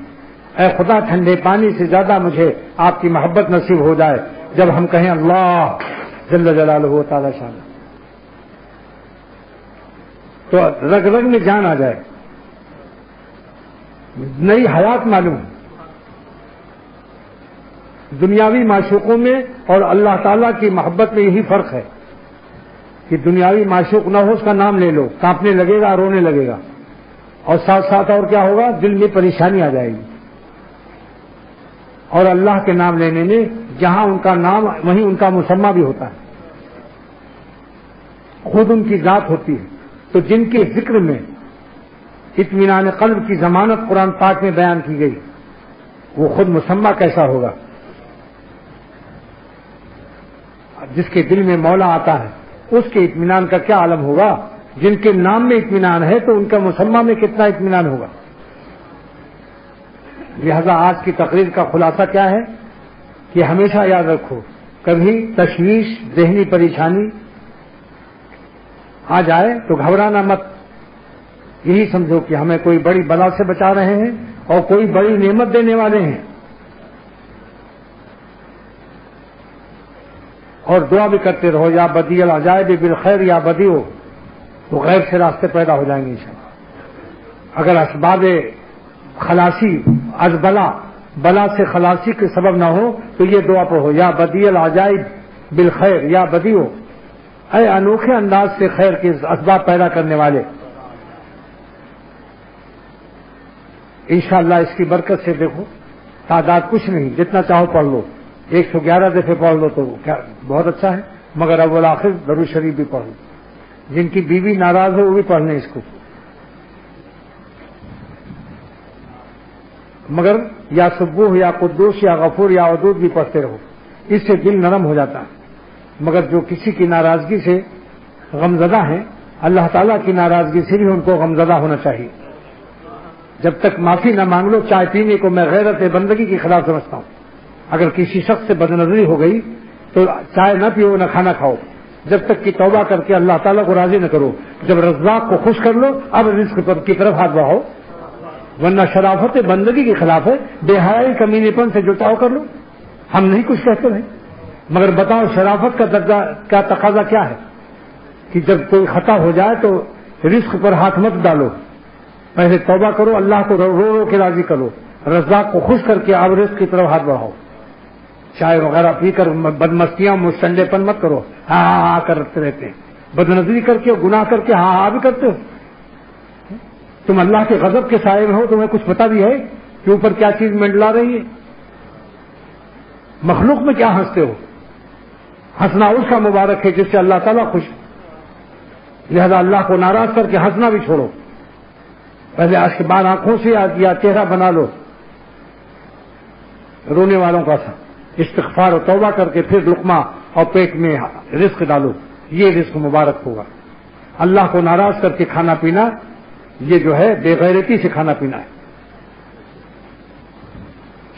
اے خدا ٹھنڈے پانی سے زیادہ مجھے آپ کی محبت نصیب ہو جائے جب ہم کہیں اللہ جل جلالہ و تعالی شان، تو رگ رگ میں جان آ جائے، نئی حیات معلوم۔ دنیاوی معشوقوں میں اور اللہ تعالیٰ کی محبت میں یہی فرق ہے کہ دنیاوی معشوق نہ ہو، اس کا نام لے لو، کانپنے لگے گا، رونے لگے گا، اور ساتھ ساتھ اور کیا ہوگا، دل میں پریشانی آ جائے گی۔ اور اللہ کے نام لینے میں جہاں ان کا نام وہیں ان کا مسمى بھی ہوتا ہے، خود ان کی ذات ہوتی ہے۔ تو جن کے ذکر میں اطمینان قلب کی ضمانت قرآن پاک میں بیان کی گئی، وہ خود مسمى کیسا ہوگا؟ جس کے دل میں مولا آتا ہے اس کے اطمینان کا کیا عالم ہوگا؟ جن کے نام میں اطمینان ہے تو ان کا مسمى میں کتنا اطمینان ہوگا؟ لہذا آج کی تقریر کا خلاصہ کیا ہے کہ ہمیشہ یاد رکھو، کبھی تشویش، ذہنی پریشانی آ جائے تو گھبرانا مت، یہی سمجھو کہ ہمیں کوئی بڑی بلا سے بچا رہے ہیں اور کوئی بڑی نعمت دینے والے ہیں، اور دعا بھی کرتے رہو یا بدی العجائب بالخیر یا بدی ہو، تو غیر سے راستے پیدا ہو جائیں گے انشاءاللہ۔ اگر اسباب خلاصی از بلا سے خلاصی کے سبب نہ ہو تو یہ دعا پڑھو یا بدی العجائب بالخیر یا بدی ہو، اے انوکھے انداز سے خیر کے اسباب پیدا کرنے والے۔ انشاءاللہ اس کی برکت سے دیکھو تعداد کچھ نہیں، جتنا چاہو پڑھ لو، 111 دفعے پڑھ لو تو بہت اچھا ہے، مگر اول آخر درود شریف بھی پڑھ لو۔ جن کی بیوی ناراض ہو وہ بھی پڑھ لیں اس کو، مگر یا سبوح یا قدوس یا غفور یا ودود بھی پڑھتے رہو، اس سے دل نرم ہو جاتا ہے۔ مگر جو کسی کی ناراضگی سے غمزدہ ہیں، اللہ تعالیٰ کی ناراضگی سے بھی ان کو غمزدہ ہونا چاہیے۔ جب تک معافی نہ مانگ لو، چائے پینے کو میں غیرت بندگی کے خلاف سمجھتا ہوں۔ اگر کسی شخص سے بدنظری ہو گئی تو چائے نہ پیو نہ کھانا کھاؤ، جب تک کہ توبہ کر کے اللہ تعالیٰ کو راضی نہ کرو۔ جب رزاق کو خوش کر لو اب رزق پر کی طرف ہاتھ بڑھاؤ، ورنہ شرافت بندگی کے خلاف ہے۔ بے حیائی کمینے پن سے جو چاہو کر لو، ہم نہیں کچھ کہتے ہیں، مگر بتاؤ شرافت کا درجہ کا تقاضا کیا ہے کہ جب کوئی خطا ہو جائے تو رزق پر ہاتھ مت ڈالو، پہلے توبہ کرو، اللہ کو رو رو کے راضی کرو، رزاق کو خوش کر کے اب رزق کی طرف ہاتھ بڑھاؤ۔ چائے وغیرہ پی کر بدمستیاں مستنڈے پن مت کرو، ہاں ہاں ہاں کرتے رہتے ہیں، بدنظری کر کے گناہ کر کے ہاں ہاں بھی کرتے ہو۔ تم اللہ کے غضب کے سائے میں ہو، تمہیں کچھ پتہ بھی ہے کہ اوپر کیا چیز منڈلا رہی ہے؟ مخلوق میں کیا ہنستے ہو؟ ہنسنا اس کا مبارک ہے جس سے اللہ تعالیٰ خوش، لہذا اللہ کو ناراض کر کے ہنسنا بھی چھوڑو، پہلے آج کے بعد آنکھوں سے یا چہرہ بنا لو رونے والوں کا سا، استغفار و توبہ کر کے پھر لقمہ اور پیٹ میں رزق ڈالو، یہ رزق مبارک ہوگا۔ اللہ کو ناراض کر کے کھانا پینا یہ جو ہے بے غیرتی سے کھانا پینا ہے،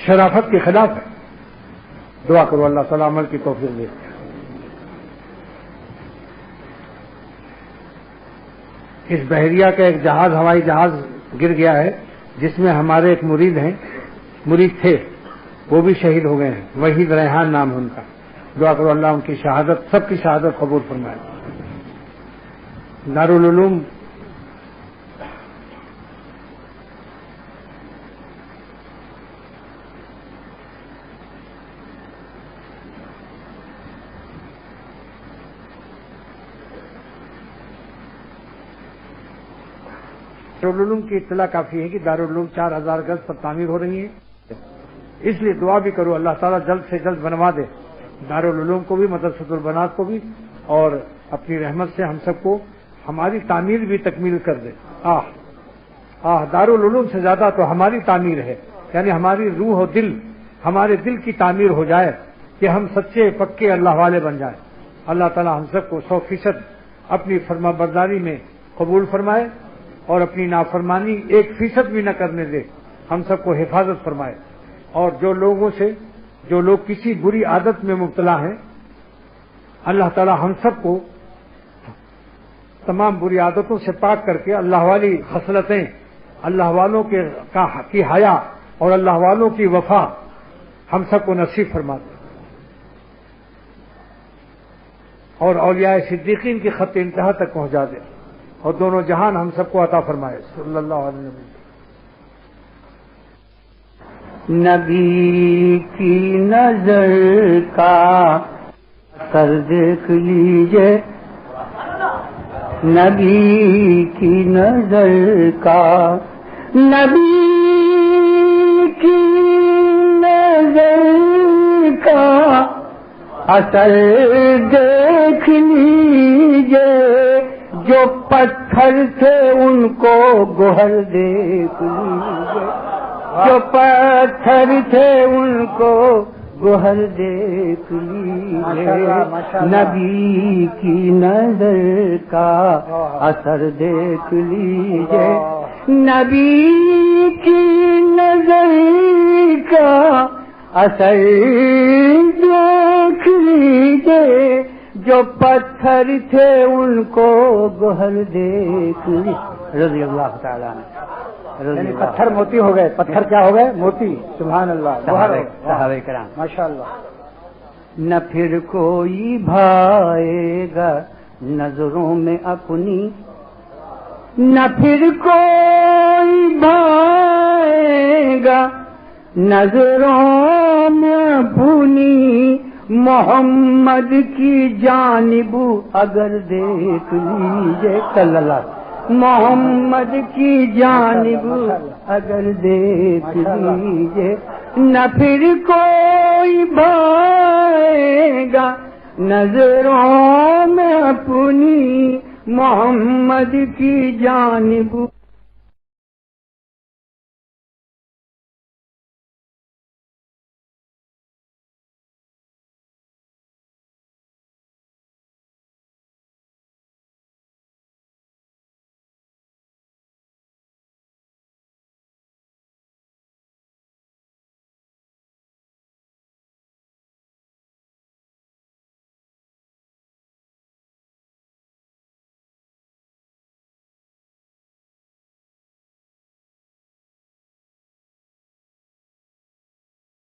شرافت کے خلاف ہے۔ دعا کرو اللہ تعالیٰ عمل کی توفیق دے۔ اس بحریہ کا ایک جہاز ہوائی جہاز گر گیا ہے جس میں ہمارے ایک مرید تھے، وہ بھی شہید ہو گئے ہیں، وحید ریحان نام ہے ان کا۔ دعا کرو اللہ ان کی شہادت، سب کی شہادت قبول فرمائے۔ دارالعلوم دارالعلوم کی اطلاع کافی ہے کہ دارالعلوم 4000 گز پر تعمیر ہو رہی ہے، اس لیے دعا بھی کرو اللہ تعالیٰ جلد سے جلد بنوا دے دارالعلوم کو بھی، مدرسۃ البنات کو بھی، اور اپنی رحمت سے ہم سب کو ہماری تعمیر بھی تکمیل کر دے۔ دارالعلوم سے زیادہ تو ہماری تعمیر ہے، یعنی ہماری روح و دل، ہمارے دل کی تعمیر ہو جائے کہ ہم سچے پکے اللہ والے بن جائیں۔ اللہ تعالیٰ ہم سب کو 100% اپنی فرما برداری میں قبول فرمائے اور اپنی نافرمانی 1% بھی نہ کرنے دے، ہم سب کو حفاظت فرمائے۔ اور جو لوگ کسی بری عادت میں مبتلا ہیں، اللہ تعالی ہم سب کو تمام بری عادتوں سے پاک کر کے اللہ والی خصلتیں، اللہ والوں کی حیا اور اللہ والوں کی وفا ہم سب کو نصیب فرما دے، اور اولیاء صدیقین کی خط انتہا تک پہنچا دے، اور دونوں جہان ہم سب کو عطا فرمائے۔ صلی اللہ علیہ وسلم۔ نبی کی نظر کا اثر دیکھ لیجئے، نبی کی نظر کا، نبی کی نظر کا اثر دیکھ لیجئے، جو پتھر تھے ان کو گوہر دیکھ لیجئے، جو پتھر تھے ان کو گوہر دیکھ لیجئے، نبی کی نظر کا اثر دیکھ لیجئے، نبی کی نظر کا اثر دیکھ لیجئے، جو پتھر تھے ان کو گوہر دیکھ لیجئے۔ رضی اللہ تعالیٰ عنہ۔ یعنی پتھر موتی ہو گئے، پتھر کیا ہو گئے؟ موتی۔ سبحان اللہ، صحابہ کرام، ماشاء اللہ۔ نہ پھر کوئی بھائے گا نظروں میں اپنی، نہ پھر کوئی بھائے گا نظروں میں اپنی، محمد کی جانب اگر دیکھ لیجئے صلی اللہ، محمد کی جانب اگر دیکھ لیجئے، نہ پھر کوئی بھائے گا نظروں میں اپنی، محمد کی جانب